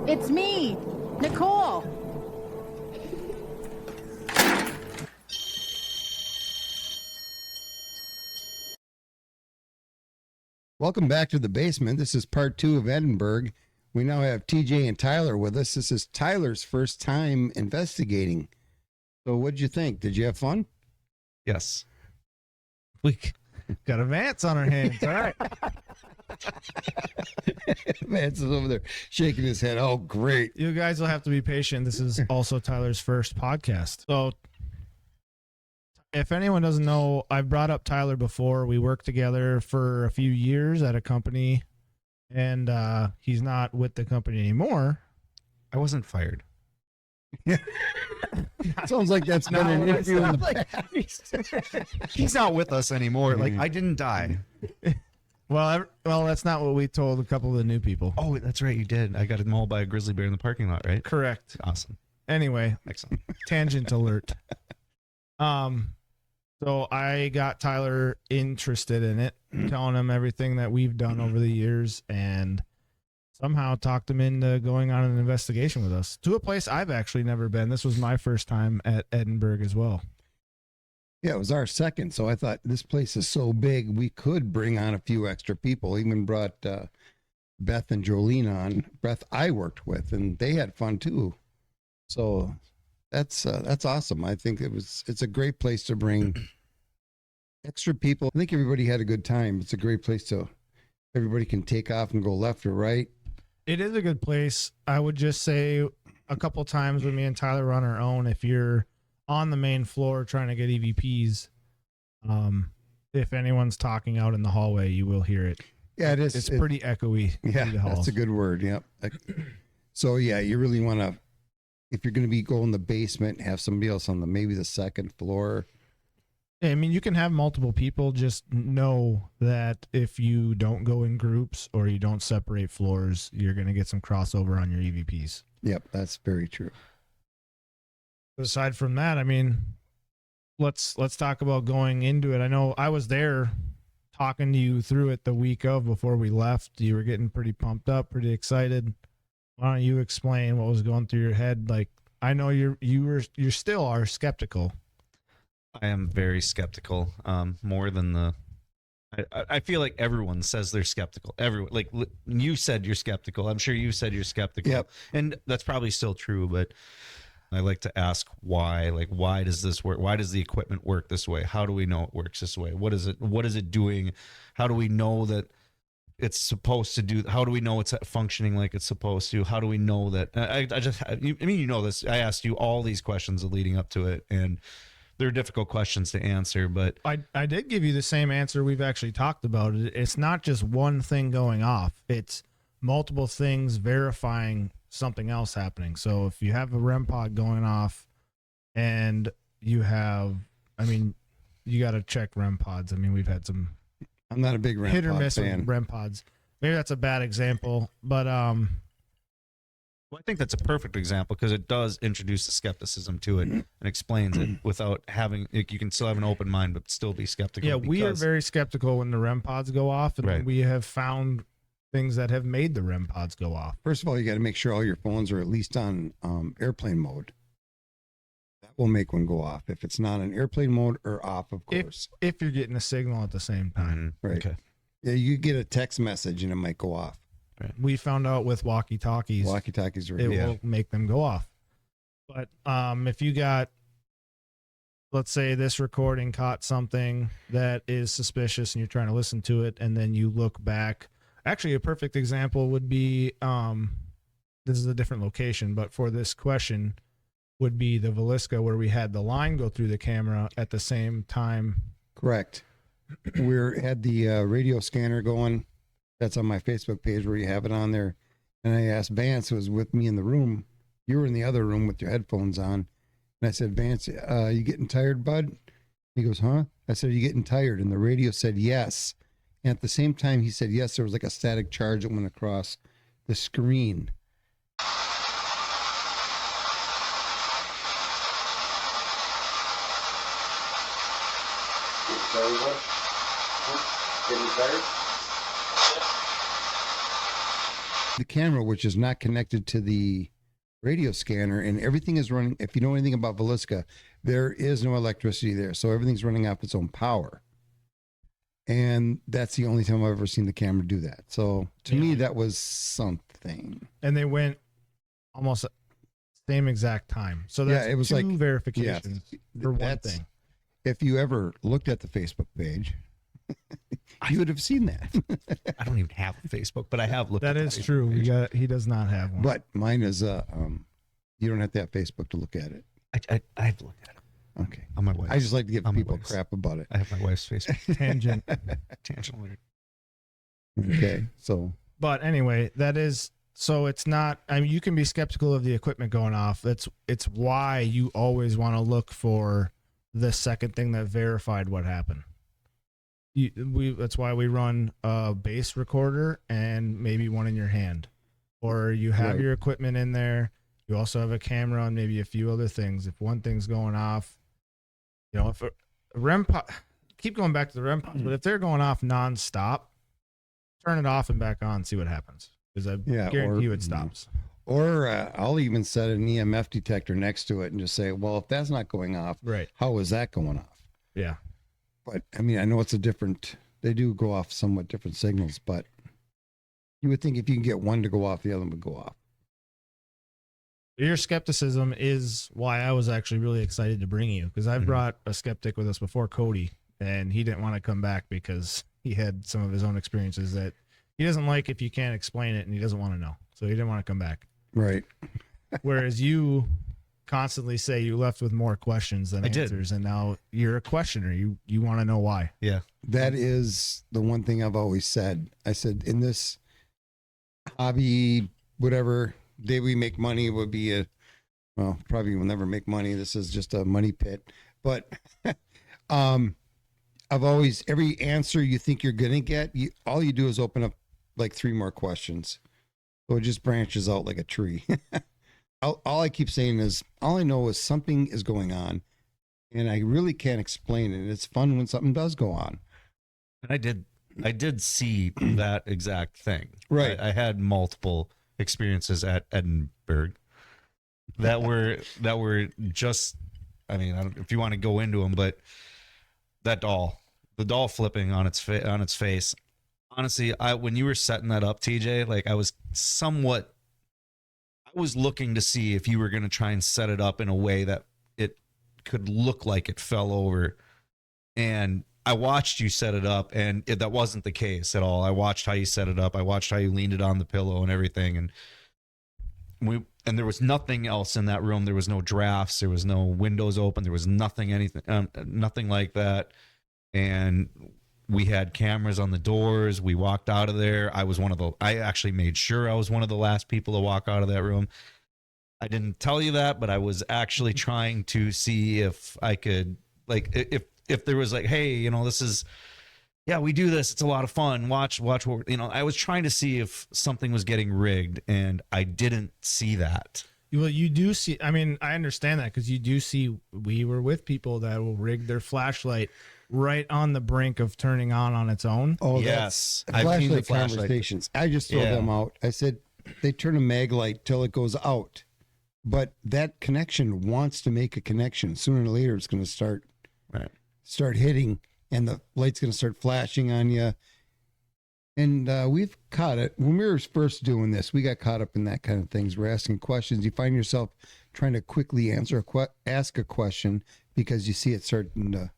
It's me, Nicole. Welcome back to the basement. This is part 2 of Edinburgh. We now have TJ and Tyler with us. This is Tyler's first time investigating. So what'd you think? Did you have fun? Yes. We got a Vance on our hands. All right. Vance is over there shaking his head. Oh, great. You guys will have to be patient. This is also Tyler's first podcast. So if anyone doesn't know, I've brought up Tyler before. We worked together for a few years at a company, and he's not with the company anymore. I wasn't fired. Sounds like that's been an interview in the like, he's not with us anymore. Like, I didn't die. Well, that's not what we told a couple of the new people. Oh, that's right. You did. I got mauled by a grizzly bear in the parking lot, right? Correct. Awesome. Anyway, Excellent. Tangent alert. So I got Tyler interested in it, telling him everything that we've done over the years, and somehow talked him into going on an investigation with us to a place I've actually never been. This was my first time at Edinburgh as well. Yeah, it was our second. So I thought this place is so big, we could bring on a few extra people. Even brought Beth and Jolene on. Beth I worked with, and they had fun too. So that's awesome. I think it's a great place to bring extra people. I think everybody had a good time. It's a great place to everybody can take off and go left or right. It is a good place. I would just say a couple times when me and Tyler were on our own, if you're on the main floor trying to get EVPs, if anyone's talking out in the hallway, you will hear it. Yeah, it is. It's pretty echoey. Yeah, that's a good word. Yep. So yeah, you really want to, if you're going to be going in the basement, have somebody else on maybe the second floor. I mean, you can have multiple people. Just know that if you don't go in groups or you don't separate floors, you're going to get some crossover on your EVPs. Yep, that's very true. Aside from that, I mean, let's talk about going into it. I know I was there talking to you through it the week of before we left. You were getting pretty pumped up, pretty excited. Why don't you explain what was going through your head? Like, I know you still are skeptical. I am very skeptical. More than I feel like everyone says they're skeptical. Everyone, like you said, you're skeptical. I'm sure you said you're skeptical. Yep. And that's probably still true. But I like to ask why. Like, why does this work? Why does the equipment work this way? How do we know it works this way? What is it doing? How do we know that it's supposed to do? How do we know it's functioning like it's supposed to? How do we know that? You know this. I asked you all these questions leading up to it, and they're difficult questions to answer, but I did give you the same answer we've actually talked about. It's not just one thing going off. It's multiple things verifying something else happening. So if you have a REM pod going off and you have, I mean, you got to check REM pods. I mean, we've had some I'm not a big REM hit or pod miss fan. with REM pods. Maybe that's a bad example, but well, I think that's a perfect example because it does introduce the skepticism to it and explains it without having, you can still have an open mind, but still be skeptical. Yeah, we are very skeptical when the REM pods go off, and Right. we have found things that have made the REM pods go off. First of all, you got to make sure all your phones are at least on airplane mode. That will make one go off. If it's not on airplane mode or off, of course. If you're getting a signal at the same time. Right. Okay. Yeah, you get a text message and it might go off. Right. We found out with walkie-talkies, Walkie-talkies are it will make them go off. But if you got, let's say this recording caught something that is suspicious and you're trying to listen to it, and then you look back. Actually, a perfect example would be, this is a different location, but for this question would be the Velisca, where we had the line go through the camera at the same time. Correct. We had the radio scanner going. That's on my Facebook page where you have it on there. And I asked Vance, who was with me in the room. You were in the other room with your headphones on. And I said, Vance, you getting tired, bud? He goes, huh? I said, are you getting tired? And the radio said yes. And at the same time he said yes, there was like a static charge that went across the screen. Getting tired? the camera, which is not connected to the radio scanner, and everything is running. If you know anything about Velisca, there is no electricity there, so everything's running off its own power. And that's the only time I've ever seen the camera do that. So to me, that was something. And they went almost same exact time. So that's it was two like verifications for one that's- thing. If you ever looked at the Facebook page, you would have seen that. I don't even have a Facebook, but I have looked. That at is the Facebook true. page. He does not have one. But mine is you don't have to have Facebook to look at it. I've looked at it Okay. on my wife. I just like to give On my people wife's. crap about it. I have my wife's Facebook. Tangent. Tangent alert. Okay. So But anyway, that is so it's not. I mean, you can be skeptical of the equipment going off. It's why you always want to look for the second thing that verified what happened. That's why we run a base recorder and maybe one in your hand, or you have Right. your equipment in there. You also have a camera and maybe a few other things. If one thing's going off, if a REM pod, keep going back to the REM pods, but if they're going off nonstop, turn it off and back on, see what happens. Because I guarantee you it stops. Or I'll even set an EMF detector next to it and just say, well, if that's not going off, Right. how is that going off? Yeah. But I mean, I know it's they do go off somewhat different signals, but you would think if you can get one to go off, the other would go off. Your skepticism is why I was actually really excited to bring you, because I've brought a skeptic with us before, Cody, and he didn't want to come back because he had some of his own experiences that he doesn't like if you can't explain it, and he doesn't want to know. So he didn't want to come back. Right. Whereas you constantly say you left with more questions than answers, and now you're a questioner. You want to know why. Yeah. That is the one thing I've always said. I said, in this hobby, whatever day we make money would be probably will never make money. This is just a money pit. But I've always, every answer you think you're going to get, all you do is open up like 3 more questions. So it just branches out like a tree. All I keep saying is, all I know is something is going on, and I really can't explain it. It's fun when something does go on. And I did see that exact thing. Right. I had multiple experiences at Edinburgh that were just, I mean, I don't, if you want to go into them, but the doll flipping on its face. Honestly, when you were setting that up, TJ, like I was looking to see if you were going to try and set it up in a way that it could look like it fell over. And I watched you set it up, and that wasn't the case at all. I watched how you set it up. I watched how you leaned it on the pillow and everything. And there was nothing else in that room. There was no drafts. There was no windows open. There was nothing like that. And we had cameras on the doors. We walked out of there. I actually made sure I was one of the last people to walk out of that room. I didn't tell you that, but I was actually trying to see if I could, like, if there was like, hey, this is, we do this. It's a lot of fun. Watch what, I was trying to see if something was getting rigged, and I didn't see that. Well, you do see, I mean, I understand that, because you do see, we were with people that will rig their flashlight right on the brink of turning on its own. Oh, yes. I've seen the flashlight conversations. I just throw them out. I said, they turn a mag light till it goes out. But that connection wants to make a connection. Sooner or later, it's going to start hitting, and the light's going to start flashing on you. And we've caught it. When we were first doing this, we got caught up in that kind of things. We're asking questions. You find yourself trying to quickly ask a question because you see it starting to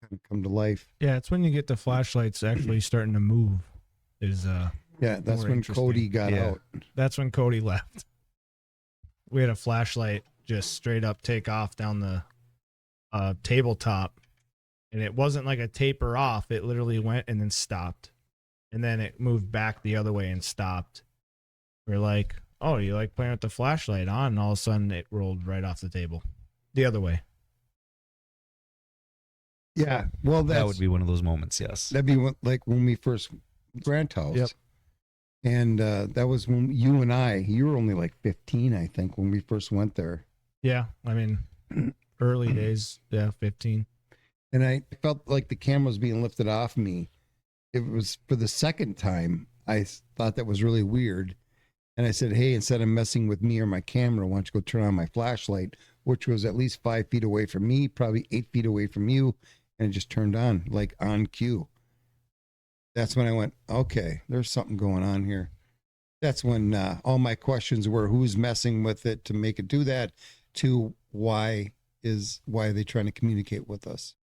kind of come to life. Yeah, it's when you get the flashlights actually starting to move. That's that's more when interesting. Cody got out. That's when Cody left. We had a flashlight just straight up take off down the tabletop, and it wasn't like a taper off. It literally went and then stopped, and then it moved back the other way and stopped. We're like, oh, you like playing with the flashlight on? And all of a sudden it rolled right off the table the other way. Yeah, well, that would be one of those moments. Yes, that'd be like when we first Grant House. Yep. And that was when you were only like 15, I think, when we first went there. Yeah, I mean, early days, 15. And I felt like the camera was being lifted off me. It was for the second time. I thought that was really weird. And I said, hey, instead of messing with me or my camera, why don't you go turn on my flashlight, which was at least 5 feet away from me, probably 8 feet away from you. And it just turned on, like on cue. That's when I went, okay, there's something going on here. That's when all my questions were, who's messing with it to make it do that, to why are they trying to communicate with us?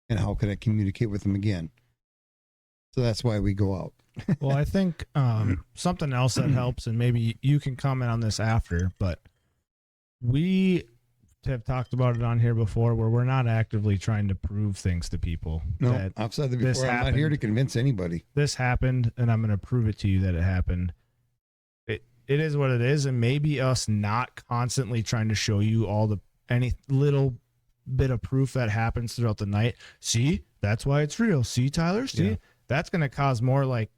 And how can I communicate with them again? So that's why we go out. Well, I think something else that helps, and maybe you can comment on this after, but we have talked about it on here before, where we're not actively trying to prove things to people. No, that I've said that before. I'm not here to convince anybody. This happened, and I'm going to prove it to you that it happened. It is what it is, and maybe us not constantly trying to show you any little bit of proof that happens throughout the night. See, that's why it's real. See, Tyler, see, Yeah. That's going to cause more like,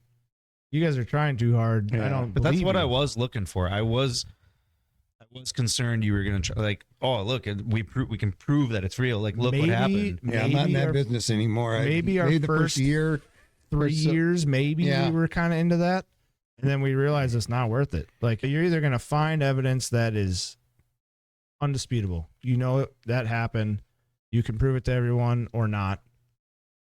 you guys are trying too hard. Yeah. I don't. But that's believe what you. I was looking for. I was concerned you were going to try, like, oh, look, we can prove that it's real. Like, look what happened. Yeah, I'm not in maybe that our- business anymore. maybe our the first first year, 3 years, maybe Yeah. we were kind of into that. And then we realized it's not worth it. Like, you're either going to find evidence that is undisputable. You know that happened. You can prove it to everyone or not.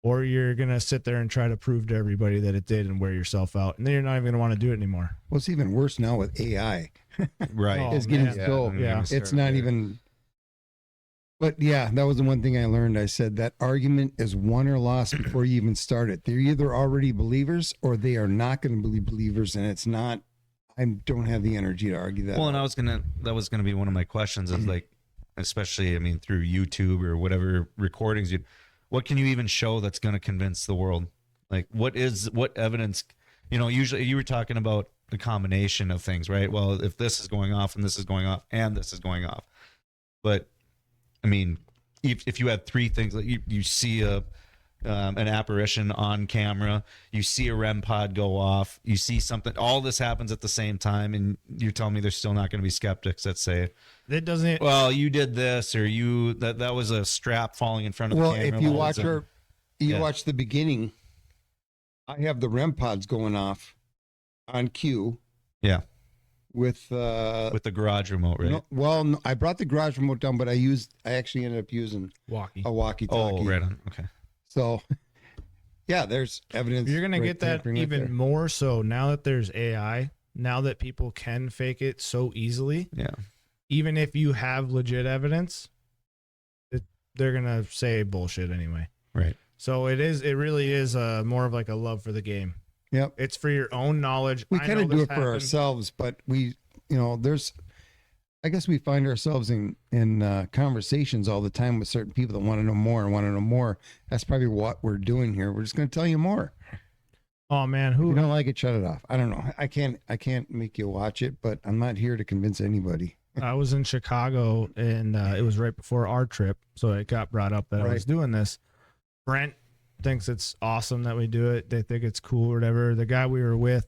Or you're going to sit there and try to prove to everybody that it did and wear yourself out. And then you're not even going to want to do it anymore. well, it's even worse now with AI. Right. Oh, It's getting man. so, don't even yeah. start it's not there. even. But yeah, that was the one thing I learned. I said that argument is won or lost before you even start it. They're either already believers or they are not going to be believers. And it's not, I don't have the energy to argue that. Well, and that was gonna be one of my questions is like, especially, I mean, through YouTube or whatever recordings what can you even show that's gonna convince the world? Like, what evidence, usually you were talking about the combination of things, right? Well, if this is going off and this is going off and this is going off. But I mean, if you had 3 things, like you see an apparition on camera, you see a REM pod go off, you see something, all this happens at the same time, and you're telling me there's still not going to be skeptics that say, It doesn't. well, you did this, or that was a strap falling in front of well, the camera. if you Well, watch it's you yeah. watch the beginning, I have the REM pods going off on cue yeah, with with the garage remote, right? no, I brought the garage remote down, but I actually ended up using Walkie. a walkie-talkie. Oh, right on. Okay. So, yeah, there's evidence. You're going to right get that tampering right even there. more so now that there's AI, now that people can fake it so easily. Yeah. Even if you have legit evidence, they're going to say bullshit anyway. Right. So it really is more of like a love for the game. Yep. It's for your own knowledge. We I kind know of do this it for happened. ourselves, but I guess we find ourselves in conversations all the time with certain people that want to know more and want to know more. That's probably what we're doing here. We're just going to tell you more. Oh man, If who you don't like it, shut it off. I don't know. I can't make you watch it, but I'm not here to convince anybody. I was in Chicago and it was right before our trip, so it got brought up that I was Right. doing this. Brent thinks it's awesome that we do it. They think it's cool or whatever. The guy we were with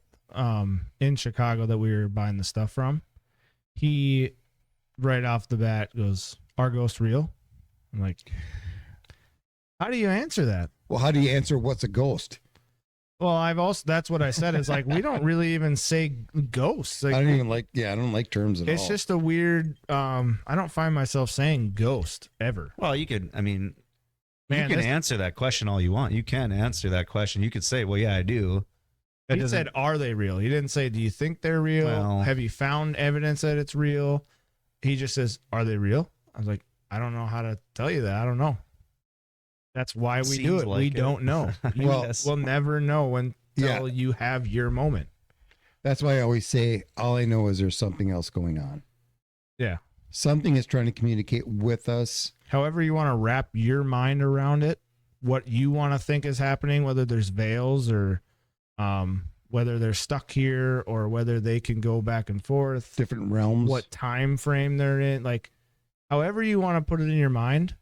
in Chicago that we were buying the stuff from, he right off the bat goes, "Are ghosts real?" I'm like, how do you answer that? Well, how do you answer what's a ghost? Well, that's what I said. Is like, we don't really even say ghosts. Like, I don't like terms at all. it's just a weird, I don't find myself saying ghost ever. Well, you could, I mean, Man, you can this- answer that question all you want. You can answer that question. You could say, well, yeah, I do. That He doesn't- said, "Are they real?" He didn't say, "Do you think they're real? Well- Have you found evidence that it's real?" He just says, "Are they real?" I was like, "I don't know how to tell you that. I don't know." That's why we do Seems it. like We it. don't know. You Well, Yes. will never know until you have your moment. That's why I always say, all I know is there's something else going on. Yeah. Something is trying to communicate with us. However you want to wrap your mind around it, what you want to think is happening, whether there's veils or whether they're stuck here or whether they can go back and forth, Different realms. what time frame they're in, like however you want to put it in your mind.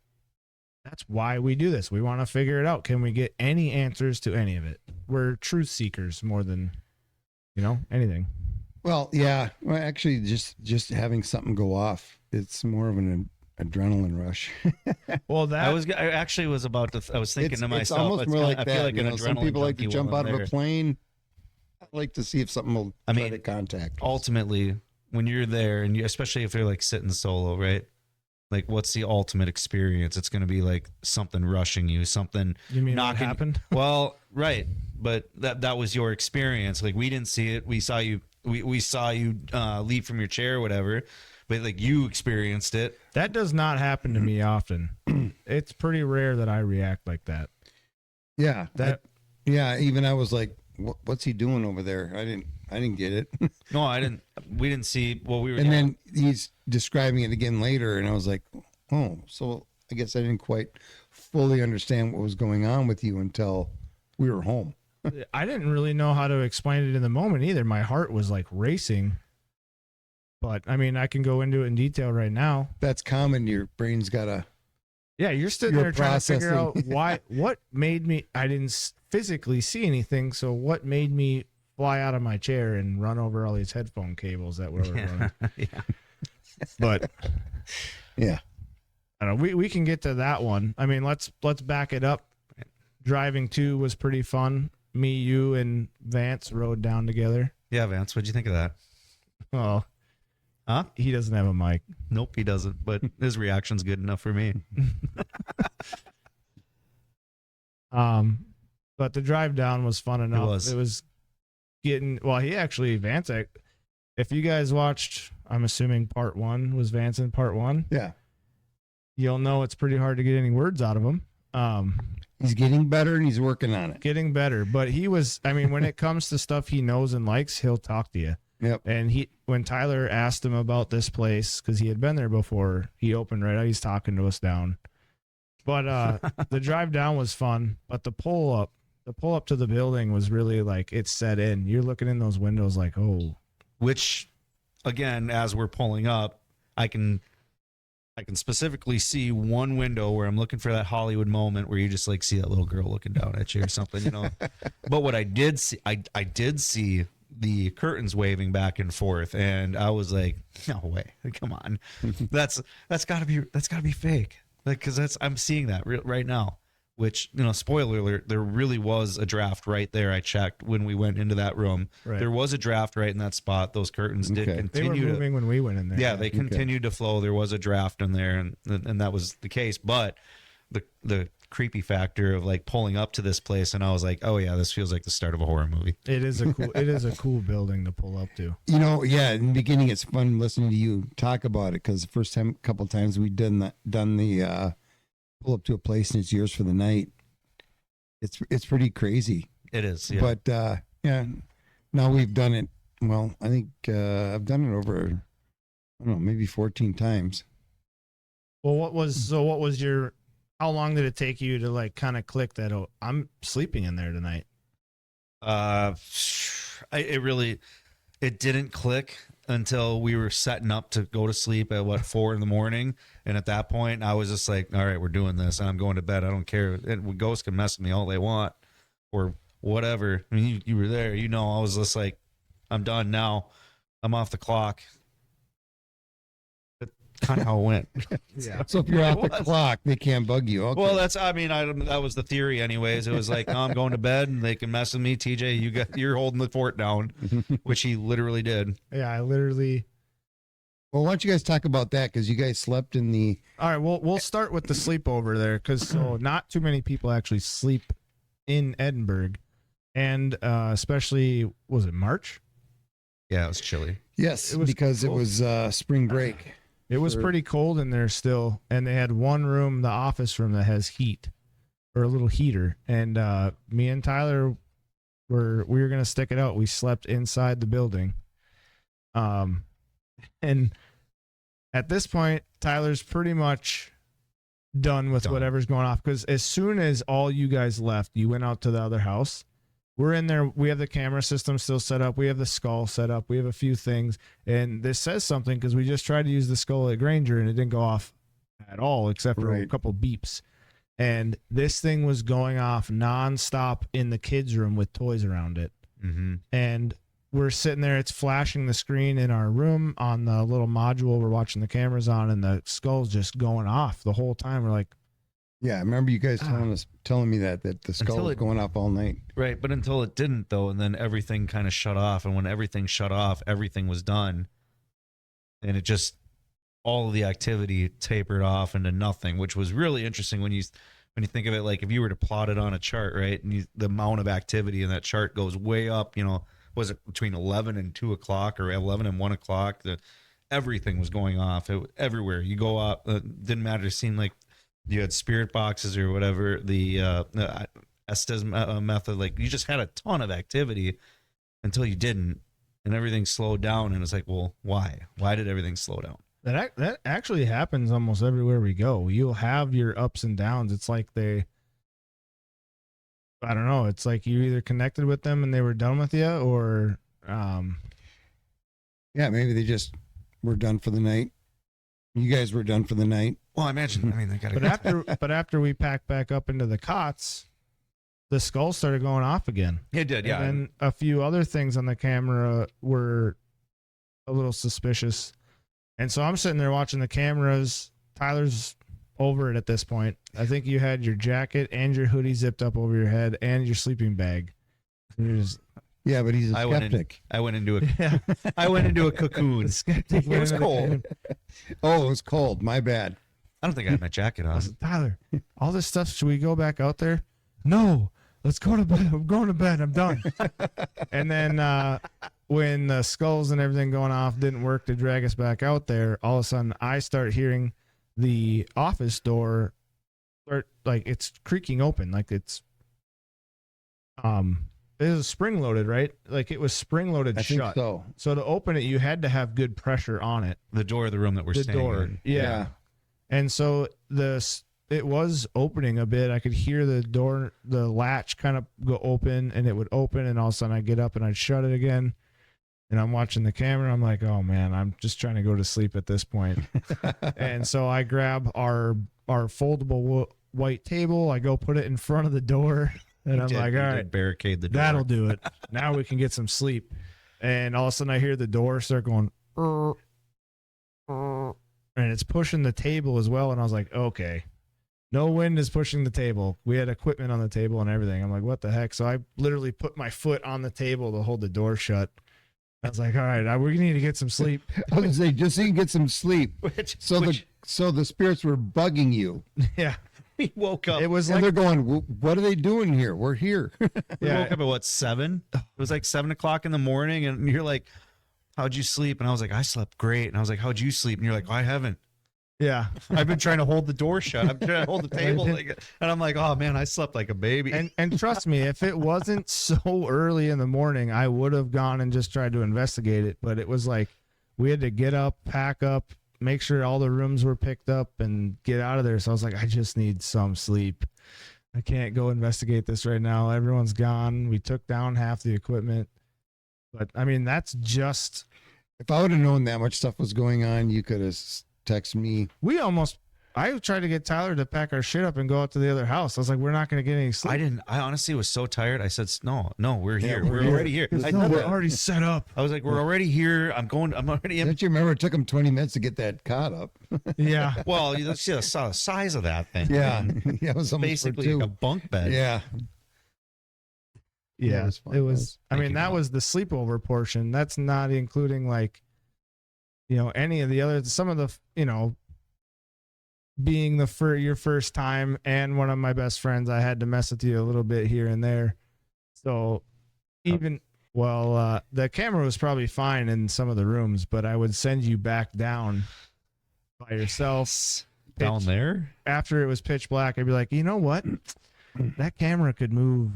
That's why we do this. We want to figure it out. Can we get any answers to any of it? We're truth seekers more than, anything. Well, yeah. Well, actually, just having something go off, it's more of an adrenaline rush. Well, that I was thinking to myself, it's almost more like I that. feel like an Some adrenaline people like to junkie jump while out I'm of a there. plane. like to see if something will try to contact us. Ultimately, when you're there, and especially if you're like sitting solo, right? Like, what's the ultimate experience? It's going to be like something rushing you, something. You mean what happened? Well, right, but that was your experience. Like, we didn't see it. We saw you. We saw you leave from your chair, or whatever. But like, you experienced it. That does not happen to me often. It's pretty rare that I react like that. Yeah, even I was like, what's he doing over there? I didn't get it. No, I didn't. We didn't see. Well, we were. And then he's describing it again later, and I was like, oh, so I guess I didn't quite fully understand what was going on with you until we were home. I didn't really know how to explain it in the moment either. My heart was like racing. But I mean, I can go into it in detail right now. That's common. Your brain's got a. Yeah, you're sitting there trying to figure out what made me. I didn't physically see anything, so what made me fly out of my chair and run over all these headphone cables that were running? Yeah. But yeah, I don't know. We can get to that one. I mean, let's back it up. Driving 2 was pretty fun. Me, you, and Vance rode down together. Yeah, Vance, what'd you think of that? Oh, huh? He doesn't have a mic. Nope, he doesn't. But his reaction's good enough for me. But the drive down was fun enough. It was getting Vance. If you guys watched, I'm assuming part 1 was Vance in part 1. Yeah, you'll know it's pretty hard to get any words out of him. He's getting better and he's working on it. Getting better, but he was. I mean, when it comes to stuff he knows and likes, he'll talk to you. Yep. And when Tyler asked him about this place, because he had been there before, he opened right out. He's talking to us down. But the drive down was fun. But the pull up to the building was really like it set in. You're looking in those windows like, oh. Which, again, as we're pulling up, I can specifically see one window where I'm looking for that Hollywood moment where you just like see that little girl looking down at you or something, you know. But what I did see, I did see the curtains waving back and forth, and I was like, no way, come on, that's gotta be fake, like, because I'm seeing that right now. Which, you know, spoiler alert, there really was a draft right there. I checked when we went into that room. Right. There was a draft right in that spot. Those curtains did continue. They were moving when we went in there. Yeah, they continued to flow. There was a draft in there, and that was the case. But the creepy factor of like pulling up to this place, and I was like, oh yeah, this feels like the start of a horror movie. It is a cool building to pull up to. You know, yeah. In the beginning, it's fun listening to you talk about it because the first couple times we done the. Pull up to a place and it's yours for the night. It's pretty crazy. It is, yeah. But yeah, now we've done it. Well, I think I've done it over, I don't know, maybe 14 times. Well, what was your? How long did it take you to like kind of click that? Oh, I'm sleeping in there tonight. It didn't click until we were setting up to go to sleep at 4 a.m. And at that point I was just like, all right, we're doing this and I'm going to bed. I don't care. And ghosts can mess with me all they want or whatever. I mean, you were there, you know, I was just like, I'm done now. I'm off the clock. That's kind of how it went. Yeah. So if you're off the clock, they can't bug you. Okay. Well, that was the theory anyways. It was like, no, I'm going to bed and they can mess with me. TJ, you're holding the fort down, which he literally did. Yeah, I literally. Well, why don't you guys talk about that? Because you guys slept in the. All right, we'll start with the sleepover there, because not too many people actually sleep in Edinburgh, and especially, was it March? Yeah, it was chilly. Yes, because cold. It was spring break. It was pretty cold in there still, and they had one room, the office room, that has heat, or a little heater, and me and Tyler we were gonna stick it out. We slept inside the building, and at this point, Tyler's pretty much done with whatever's going off, because as soon as all you guys left, you went out to the other house. We're in there. We have the camera system still set up. We have the skull set up. We have a few things. And this says something because we just tried to use the skull at Granger and it didn't go off at all except for a couple beeps. And this thing was going off nonstop in the kids' room with toys around it. Mm-hmm. And we're sitting there. It's flashing the screen in our room on the little module we're watching the cameras on, and the skull's just going off the whole time. We're like, Yeah, I remember you guys telling me that the skull was it- going off all night. Right, but until it didn't, though, and then everything kind of shut off. And when everything shut off, everything was done. And it just, all of the activity tapered off into nothing, which was really interesting when you think of it, like if you were to plot it on a chart, right? And the amount of activity in that chart goes way up, was it between 11 and 2 o'clock or 11 and 1 o'clock? Everything was going off everywhere. You go up, didn't matter. It seemed like you had spirit boxes or whatever, the Estes method, like you just had a ton of activity until you didn't, and everything slowed down. And it's like, well, why? Why did everything slow down? That actually happens almost everywhere we go. You'll have your ups and downs. It's like I don't know. It's like you either connected with them and they were done with you, or Yeah, maybe they just were done for the night. You guys were done for the night. Well, I imagine. I mean, they got to. but after we packed back up into the cots, the skull started going off again. It did, yeah. And then a few other things on the camera were a little suspicious. And so I'm sitting there watching the cameras. Tyler's over it at this point. I think you had your jacket and your hoodie zipped up over your head and your sleeping bag. And you're just, Yeah, but he's a skeptic. I went into a yeah. I went into a cocoon. The skeptic It was went cold. in. Oh, it was cold. My bad. I don't think I had my jacket I on. said, Tyler, all this stuff, should we go back out there? No, let's go to bed. I'm going to bed. I'm done. And then when the skulls and everything going off didn't work to drag us back out there, all of a sudden I start hearing the office door start, like it's creaking open, like it is spring loaded, right? Like it was spring loaded I think shut. so. So to open it, you had to have good pressure on it. The door of the room that we're The staying door, in. yeah. And so it was opening a bit. I could hear the door, the latch kind of go open, and it would open, and all of a sudden I'd get up and I'd shut it again. And I'm watching the camera. I'm like, oh man, I'm just trying to go to sleep at this point. And so I grab our foldable white table. I go put it in front of the door, and I'm like, all right, barricade the door. that'll do it. Now we can get some sleep. And all of a sudden I hear the door start going, and it's pushing the table as well. And I was like, okay, no wind is pushing the table. We had equipment on the table and everything. I'm like, what the heck? So I literally put my foot on the table to hold the door shut. I was like, all right, we need to get some sleep. I was gonna say, just so you can get some sleep. So the spirits were bugging you. Yeah. we woke up. It was And like, they're going, what are they doing here? We're here. We yeah. woke up at what, 7? It was like 7 o'clock in the morning, and you're like, how'd you sleep? And I was like, I slept great. And I was like, how'd you sleep? And you're like, I haven't. Yeah. I've been trying to hold the door shut. I'm trying to hold the table. And I'm like, oh man, I slept like a baby. And trust me, if it wasn't so early in the morning, I would have gone and just tried to investigate it. But it was like we had to get up, pack up, make sure all the rooms were picked up, and get out of there. So I was like, I just need some sleep. I can't go investigate this right now. Everyone's gone. We took down half the equipment. But I mean, that's just, If I would have known that much stuff was going on, you could have texted me. I tried to get Tyler to pack our shit up and go out to the other house. I was like, we're not going to get any sleep. I honestly was so tired. I said, no, we're here. we're We're here. already here. I No, said we're that. already set up. I was like, we're already here. I'm already in. Don't you remember it took them 20 minutes to get that cot up? Yeah. Well, you just saw the size of that thing. Yeah. Yeah, it was almost Basically for two. like a bunk bed. Yeah. Yeah, it was fun. it was. I mean, Thinking that about was the sleepover portion. That's not including like, any of the other. Some of the, being your first time and one of my best friends, I had to mess with you a little bit here and there. So, the camera was probably fine in some of the rooms, but I would send you back down by yourself Down there? after it was pitch black. I'd be like, you know what? That camera could move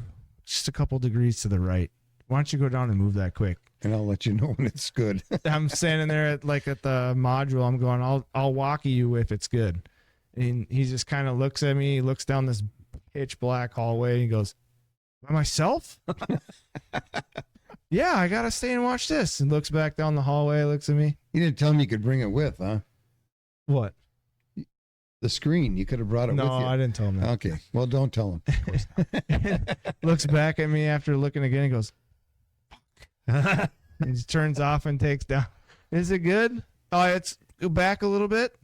just a couple degrees to the right. Why don't you go down and move that quick? And I'll let you know when it's good. I'm standing there at the module. I'm going, I'll walk you if it's good. And he just kind of looks at me, looks down this pitch black hallway, and he goes, by myself? Yeah, I got to stay and watch this. And looks back down the hallway, looks at me. You didn't tell me you could bring it with, huh? What? The screen. You could have brought it No, with you. I didn't tell him that. Okay. Well, don't tell him. Looks back at me after looking again and goes, fuck. He just turns off and takes down. Is it good? Oh, it's back a little bit.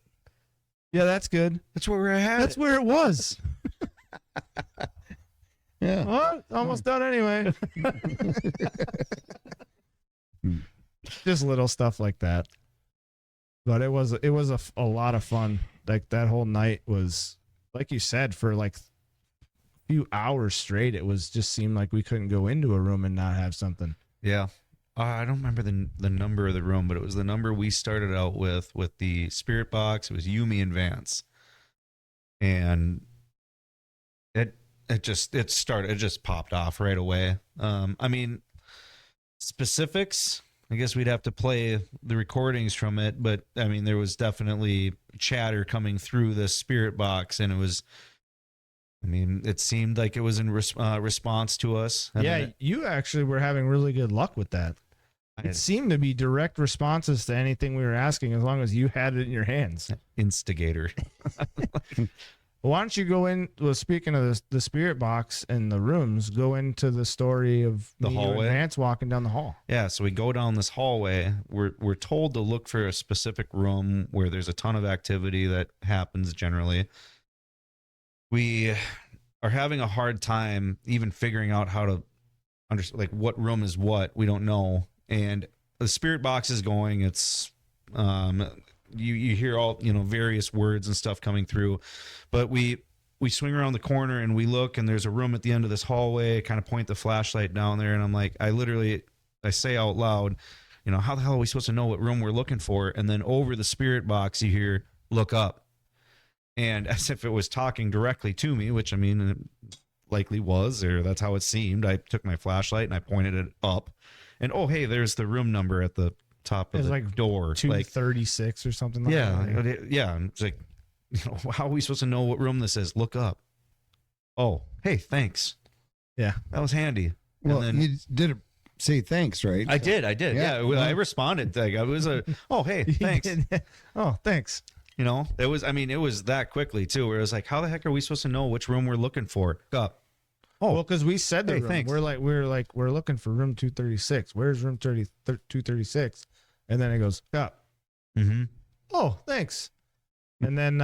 Yeah, that's good. That's where we're at. That's where it was. Yeah. What? Almost done anyway. Just little stuff like that. But it was a lot of fun. Like that whole night was, like you said, for like a few hours straight. It was just seemed like we couldn't go into a room and not have something. Yeah. I don't remember the number of the room, but it was the number we started out with the spirit box. It was Yumi and Vance. And it just popped off right away. I mean, specifics, I guess we'd have to play the recordings from it, but I mean, there was definitely chatter coming through the spirit box, and it seemed like it was in response to us. And yeah, you actually were having really good luck with that. It seemed to be direct responses to anything we were asking, as long as you had it in your hands. Instigator. Why don't you go in? Well, speaking of the spirit box and the rooms, go into the story of The hallway? Vance walking down the hall. Yeah, so we go down this hallway. We're told to look for a specific room where there's a ton of activity that happens generally. We are having a hard time even figuring out how to understand, like, what room is what. We don't know. And the spirit box is going. It's you hear all, various words and stuff coming through, but we swing around the corner and we look, and there's a room at the end of this hallway. Kind of point the flashlight down there, and I'm like, I say out loud, how the hell are we supposed to know what room we're looking for? And then over the spirit box you hear, look up. And as if it was talking directly to me, which, I mean, it likely was, or that's how it seemed. I took my flashlight and I pointed it up, and oh, hey, there's the room number at the top of the door. 236 or something like that. Yeah. And it's like, how are we supposed to know what room this is? Look up. Oh, hey, thanks. Yeah. That was handy. Well, and then, you did say thanks, right? I did. Yeah. I responded. Like, I was oh, hey, thanks. Oh, thanks. It was that quickly too, where it was like, how the heck are we supposed to know which room we're looking for? Look up. Oh, well, because we said the hey, room. thanks. We're looking for room 236. Where's room 236? And then it goes up. Mm-hmm. Oh, thanks. And then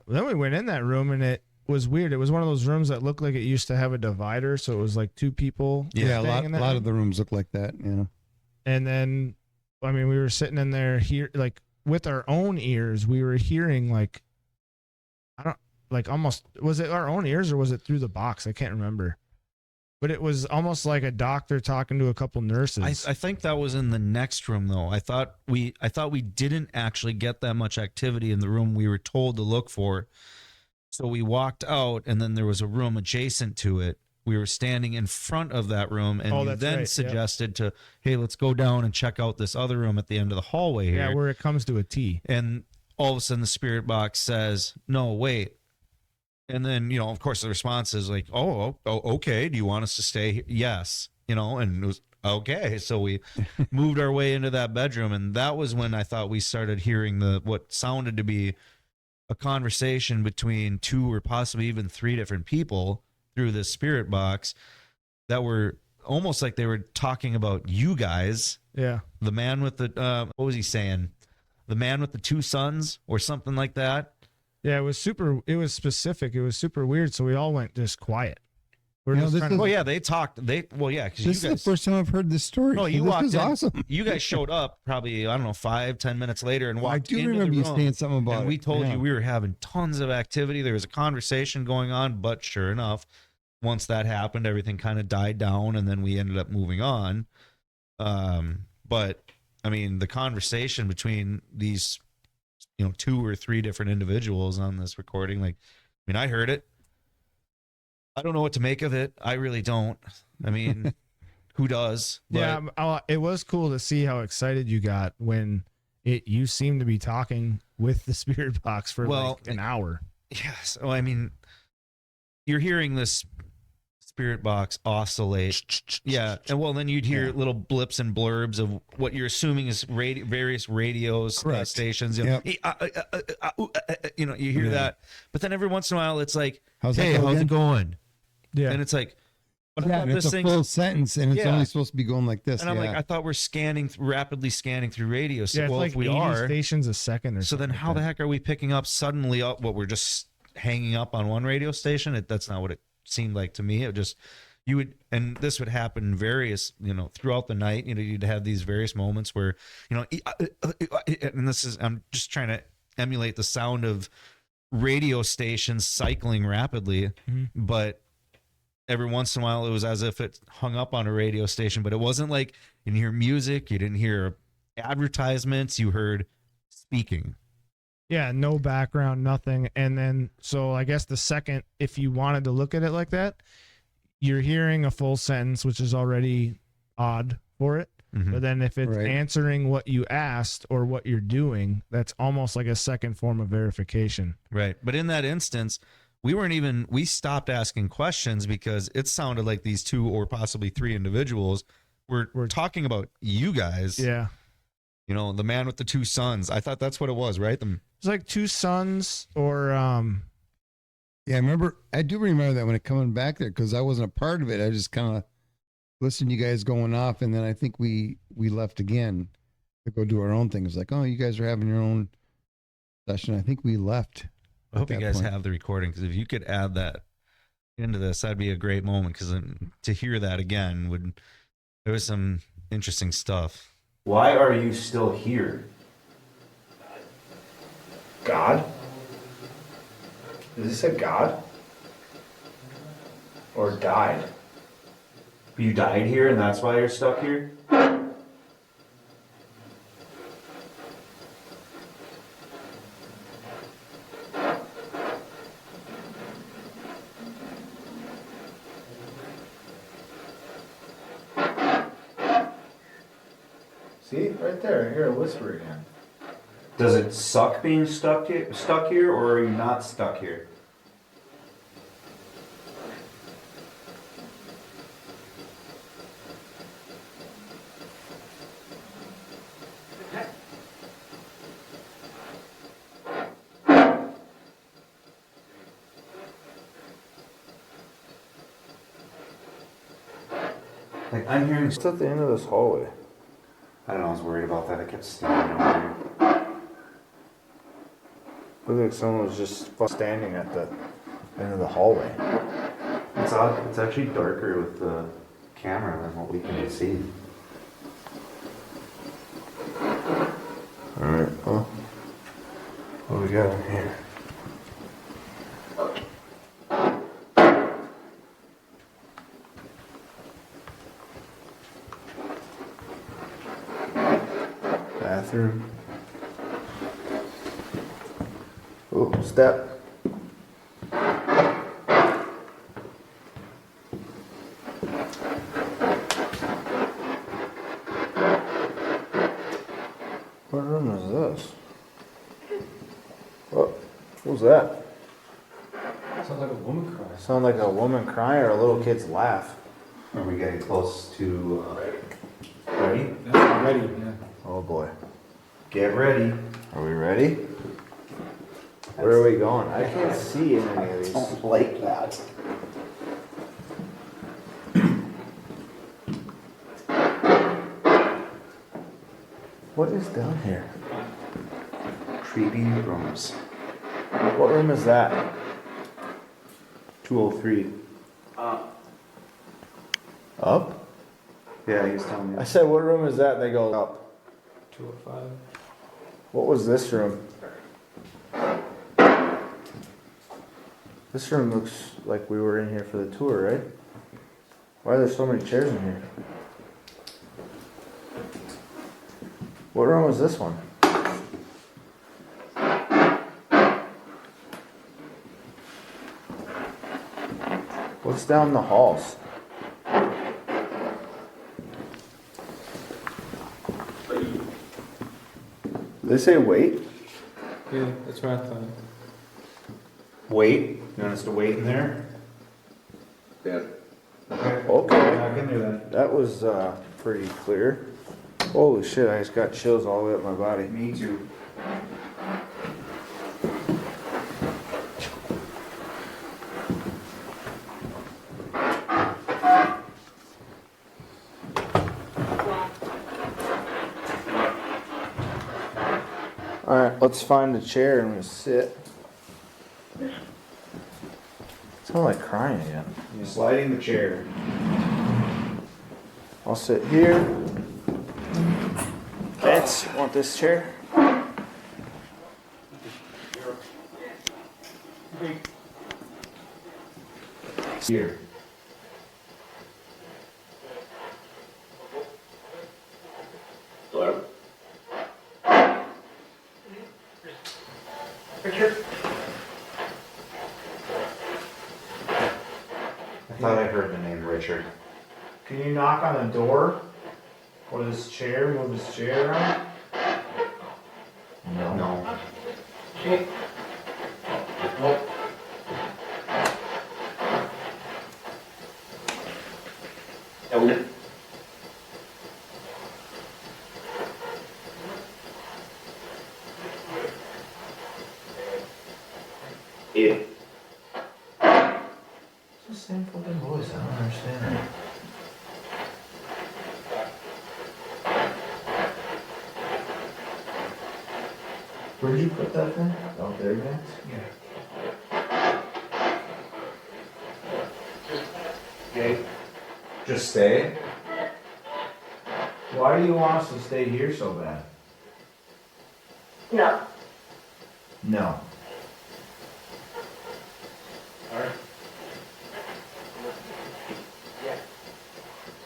we went in that room, and it was weird. It was one of those rooms that looked like it used to have a divider, so it was like two people. Yeah, a lot of the rooms look like that. Yeah. And then, we were sitting in there here, like with our own ears, we were hearing almost, was it our own ears or was it through the box? I can't remember. But it was almost like a doctor talking to a couple nurses. I think that was in the next room, though. I thought we didn't actually get that much activity in the room we were told to look for. So we walked out, and then there was a room adjacent to it. We were standing in front of that room, and you then suggested hey, let's go down and check out this other room at the end of the hallway here. Yeah, where it comes to a T. And all of a sudden the spirit box says, no, wait. And then, of course, the response is like, oh, okay. Do you want us to stay here? Yes. And it was okay. So we moved our way into that bedroom. And that was when I thought we started hearing what sounded to be a conversation between two or possibly even three different people through this spirit box that were almost like they were talking about you guys. Yeah. The man with the, what was he saying? The man with the two sons or something like that. Yeah, it was specific. It was super weird. So we all went just quiet. We're just trying to. Oh yeah, they talked. Because this is the first time I've heard this story. No, you this walked is in. Awesome. You guys showed up probably 5-10 minutes later and walked. I do into remember the you room, saying something about. And we told yeah. you we were having tons of activity. There was a conversation going on, but sure enough, once that happened, everything kind of died down, and then we ended up moving on. But the conversation between these, 2 or 3 different individuals on this recording, I heard it. I don't know what to make of it. I really don't. Who does? But, yeah, it was cool to see how excited you got when you seemed to be talking with the spirit box for an hour. Yes. Oh, you're hearing this spirit box oscillate. Yeah. And then you'd hear little blips and blurbs of what you're assuming is various radio stations. You hear that. But then every once in a while it's like, how's it going? Yeah. And it's like, and it's a full sentence, and it's only supposed to be going like this. And I'm like, I thought we're rapidly scanning through radio. So, well, if we 80 are stations a second or so, then how the heck are we picking up suddenly what we're just hanging up on one radio station? That's not what it seemed like to me. It just, you would, and this would happen various, throughout the night. You'd have these various moments where, and this is, I'm just trying to emulate the sound of radio stations cycling rapidly, but every once in a while it was as if it hung up on a radio station, but it wasn't like you didn't hear music, you didn't hear advertisements, you heard speaking. Yeah, no background, nothing. And then, so I guess the second, if you wanted to look at it like that, you're hearing a full sentence, which is already odd for it. But then if it's answering what you asked or what you're doing, that's almost like a second form of verification. Right. But in that instance, we stopped asking questions because it sounded like these 2 or possibly 3 individuals were talking about you guys. Yeah. The man with the 2 sons. I thought that's what it was, right? It's like 2 sons or Yeah, I do remember that when it coming back there, because I wasn't a part of it. I just kind of listened to you guys going off, and then I think we left again to go do our own thing. It was like, oh, you guys are having your own session. I think we left. I hope you guys have the recording, because if you could add that into this, that'd be a great moment, because to hear that again there was some interesting stuff. Why are you still here? God? Is this a God? Or died? You died here and that's why you're stuck here? See? Right there. I hear a whisper again. Does it suck being stuck here, or are you not stuck here? Like, I'm hearing... What's at the end of this hallway? I don't know, I was worried about that. I kept standing over here. Looked like someone was just standing at the end of the hallway. It's odd. It's actually darker with the camera than what we can see. Alright, well, what do we got in here? Bathroom. Oh, step. What room is this? What was that? Sounds like a woman crying. Sound like a woman crying or a little kid's laugh. Are we getting close to Ready? I'm ready? Yeah. Oh boy. Get ready. Are we ready? Where are we going? I can't see in any of these. Don't like that. What is down here? Creepy rooms. What room is that? 203. Up? Yeah, he's telling me. I said, what room is that? They go up. 205. What was this room? This room looks like we were in here for the tour, right? Why are there so many chairs in here? What room was this one? What's down the halls? Did they say wait? Yeah, that's what I thought. Wait? You want us to wait in there? Yeah. Okay. Okay. Back in there then. That was pretty clear. Holy shit, I just got chills all the way up my body. Me too. Alright, let's find a chair and we'll sit. It's sound like crying again. You're sliding the chair. I'll sit here. Vince, you want this chair? Here. Hello? I thought I heard the name Richard. Can you knock on the door? Or this chair, move this chair around? No. It's the same fucking voice. I don't understand. Where'd you put that thing? Out there, Vance? Yeah. Okay. Just stay? Why do you want us to stay here so bad? No.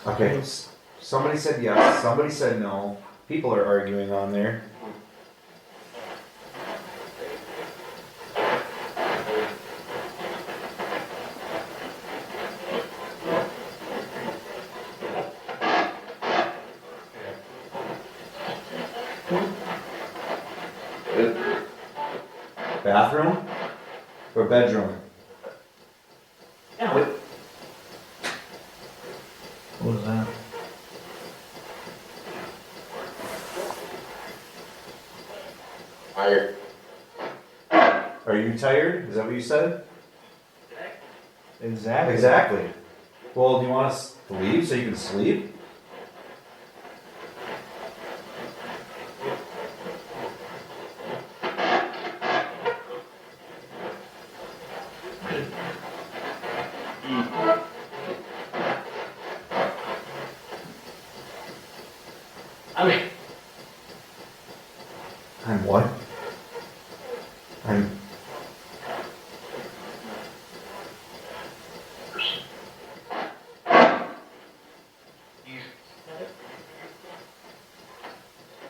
Okay. Somebody said yes, somebody said no. People are arguing on there. Bathroom or bedroom? What was that? Tired. Are you tired? Is that what you said? Exactly. Exactly. Well, do you want us to leave so you can sleep? I'm what? I'm...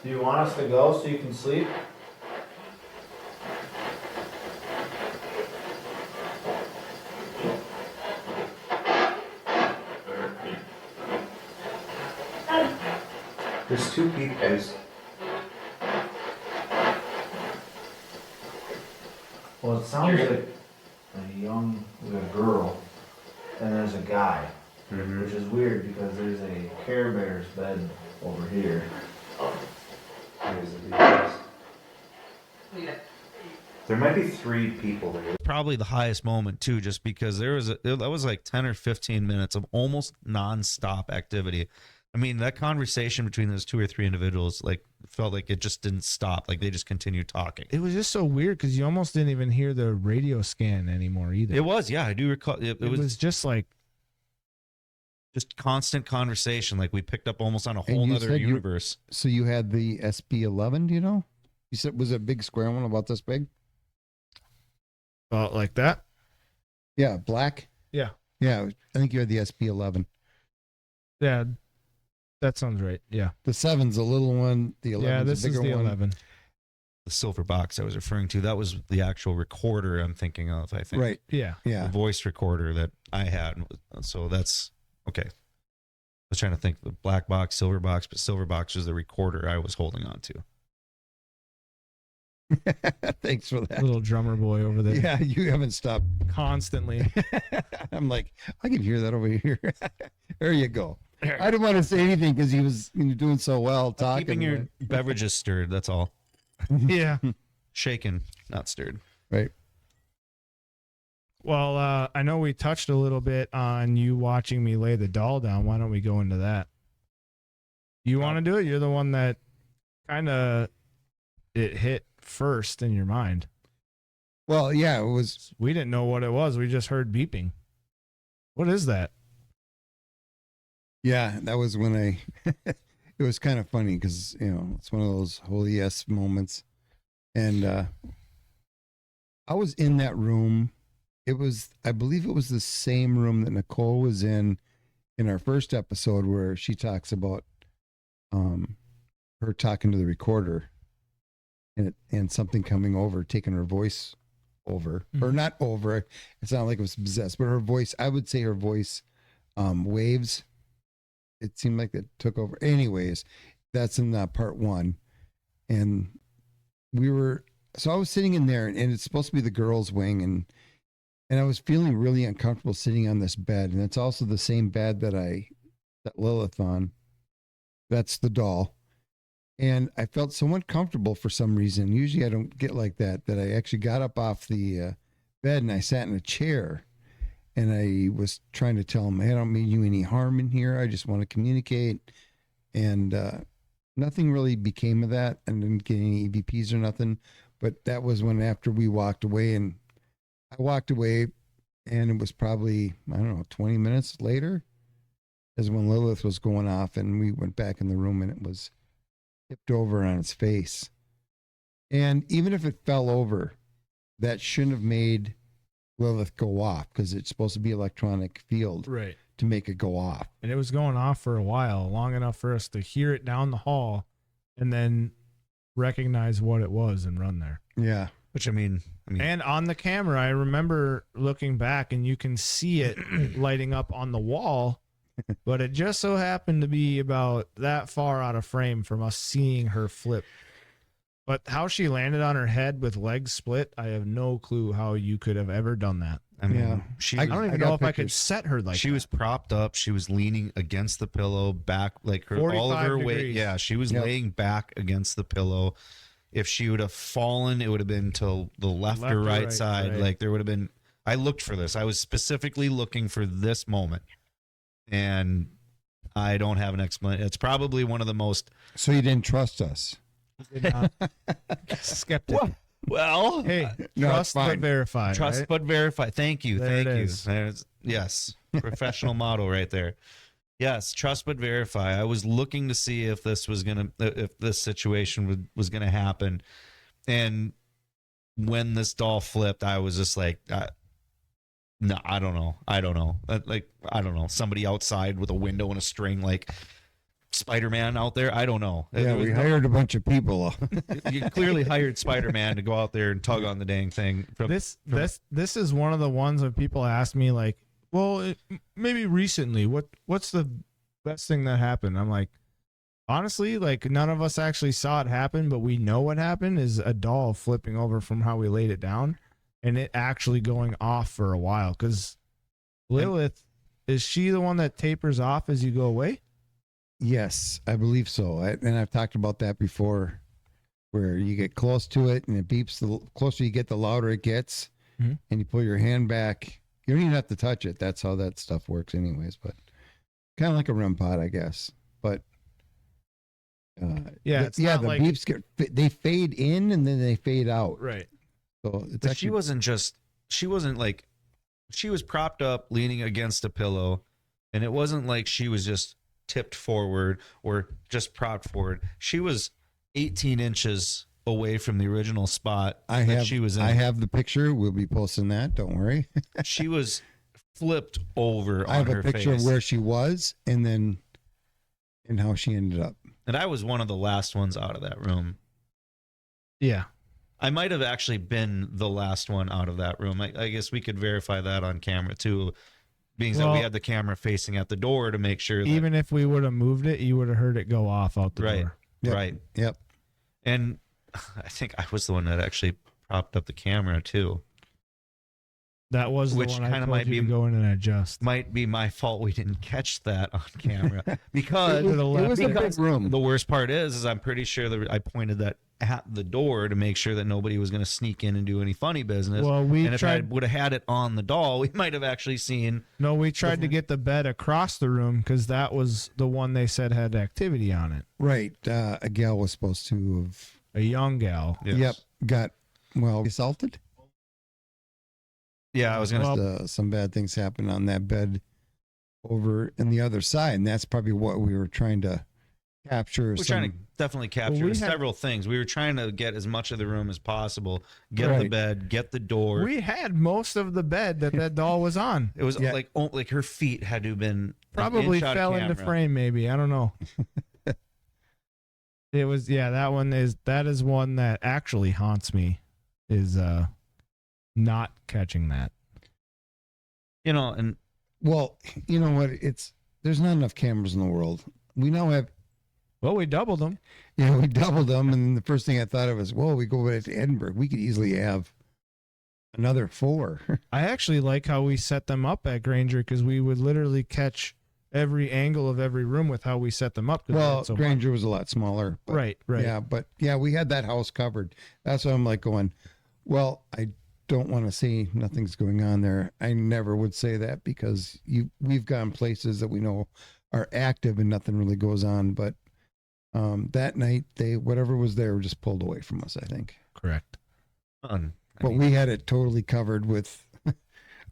Do you want us to go so you can sleep? There's two people. Well, it sounds like a girl, and there's a guy, which is weird because there's a Care Bear's bed over here. There might be three people there. Probably the highest moment too, just because that was like 10 or 15 minutes of almost nonstop activity. I mean, that conversation between those two or three individuals, like, felt like it just didn't stop. Like, they just continued talking. It was just so weird because you almost didn't even hear the radio scan anymore either. It was, yeah, I do recall. It was just like just constant conversation. Like, we picked up almost on a And whole you other said universe. So you had the SB11, do you know? You said, was it a big square one about this big? like that. Yeah, black. Yeah. Yeah, I think you had the SB11. Yeah, that sounds right. Yeah. The 7's a little one. The 11's Yeah, this a bigger is the one. 11. The silver box I was referring to, that was the actual recorder I'm thinking of, I think. Right. Yeah. The Yeah. voice recorder that I had. So that's okay. I was trying to think the black box, silver box, but silver box was the recorder I was holding on to. Thanks for that. Little drummer boy over there. Yeah, you haven't stopped. Constantly. I'm like, I can hear that over here. There you go. I didn't want to say anything because he was doing so well talking. Keeping your beverages stirred, that's all. Yeah. Shaken, not stirred. Right. Well, I know we touched a little bit on you watching me lay the doll down. Why don't we go into that? You want to do it? You're the one that kind of it hit first in your mind. Well, yeah, it was. We didn't know what it was. We just heard beeping. What is that? Yeah, that was when I. It was kind of funny because it's one of those holy yes moments, and I was in that room. I believe it was the same room that Nicole was in our first episode where she talks about her talking to the recorder and something coming over, taking her voice over, or not over. It's not like it was possessed, but her voice, I would say her voice waves. It seemed like it took over. Anyways, that's in part one. And so I was sitting in there, and it's supposed to be the girls' wing, and I was feeling really uncomfortable sitting on this bed. And it's also the same bed that Lilith on. That's the doll. And I felt so uncomfortable for some reason. Usually I don't get like that I actually got up off the bed and I sat in a chair. And I was trying to tell him, hey, I don't mean you any harm in here. I just want to communicate. And nothing really became of that. I didn't get any EVPs or nothing. But that was when after we walked away, and I walked away, and it was probably, I don't know, 20 minutes later is when Lilith was going off, and we went back in the room, and it was tipped over on its face. And even if it fell over, that shouldn't have made Lilith go off, because it's supposed to be electronic field Right. to make it go off. And it was going off for a while, long enough for us to hear it down the hall and then recognize what it was and run there. Yeah. Which I mean, And on the camera, I remember looking back and you can see it lighting up on the wall, but it just so happened to be about that far out of frame from us seeing her flip. But how she landed on her head with legs split, I have no clue how you could have ever done that. I mean, Yeah. she I I don't even got know if I could pictures. set her like she that. was propped up. She was leaning against the pillow, back like her all of 45 her weight. degrees. Yeah, she was Yep. laying back against the pillow. If she would have fallen, it would have been to the left Left or or right right, side. right. Like there would have been. I looked for this. I was specifically looking for this moment, and I don't have an explanation. It's probably one of the most. So you didn't trust us? Did not- skeptic. Well, Hey, No, trust it's fine. but verify. trust right? but verify. Thank you. There Thank it you. is. Yes. Professional motto right there. Yes, trust but verify. I was looking to see if this was if this situation was gonna happen, and when this doll flipped, I was just like, no, I don't know. I don't know. Somebody outside with a window and a string, like Spider-Man out there. I don't know. Yeah, There we was no- hired a bunch of people. you clearly hired Spider-Man to go out there and tug on the dang thing. This is one of the ones when people ask me like, well, maybe recently, what's the best thing that happened? I'm like, honestly, like none of us actually saw it happen, but we know what happened is a doll flipping over from how we laid it down, and it actually going off for a while. Because Lilith, is she the one that tapers off as you go away? Yes, I believe so. And I've talked about that before, where you get close to it and it beeps. The closer you get, the louder it gets. Mhm. And you pull your hand back. You don't even have to touch it. That's how that stuff works anyways. But kind of like a REM pod, I guess. But Yeah, the, it's not the like- beeps they fade in and then they fade out. Right. So it's But actually, she was propped up leaning against a pillow, and it wasn't like she was just tipped forward or just propped forward. She was 18 inches away from the original spot she was in. I have the picture. We'll be posting that. Don't worry. She was flipped over I have on a her picture face. of where she was and how she ended up. And I was one of the last ones out of that room. Yeah. I might have actually been the last one out of that room. I guess we could verify that on camera too, being that we Well- had the camera facing at the door to make sure that, Even if we would have moved it, you would have heard it go off out the Right. door. Yep. right. Yep. And I think I was the one that actually propped up the camera too. That was the Which one I kinda told might you be- to go in and adjust. Might be my fault we didn't catch that on camera because To the left. It was a because big room. the worst part is I'm pretty sure that I pointed that at the door to make sure that nobody was going to sneak in and do any funny business. Well, we and if tried. I would have had it on the doll, we might have actually seen. No, we tried to get the bed across the room because that was the one they said had activity on it. Right. A gal was supposed to have A young gal. Yes. got assaulted. Yeah, I was gonna. Some bad things happened on that bed over in the other side, and that's probably what we were trying to capture. We're trying to definitely capture we had- several things. We were trying to get as much of the room as possible. Get the Right. bed, get the door. We had most of the bed that doll was on. It was Yeah. like her feet had to have been an Probably inch out of fell into camera. frame, maybe. I don't know. It was, yeah, that is one that actually haunts me, is not catching that. You know, and Well, you know what? There's not enough cameras in the world. We now have, Well, we doubled them. we doubled them, and the first thing I thought of was, well, we go back to Edinburgh. We could easily have another 4. I actually like how we set them up at Granger, because we would literally catch every angle of every room with how we set them up. 'cause we Well, had so much. Granger was a lot smaller. But Right. Yeah, but yeah, we had that house covered. That's why I'm like going, well, I don't want to say nothing's going on there. I never would say that, because we've gone places that we know are active and nothing really goes on. But that night, whatever was there just pulled away from us, I think. Correct. But we had it totally covered with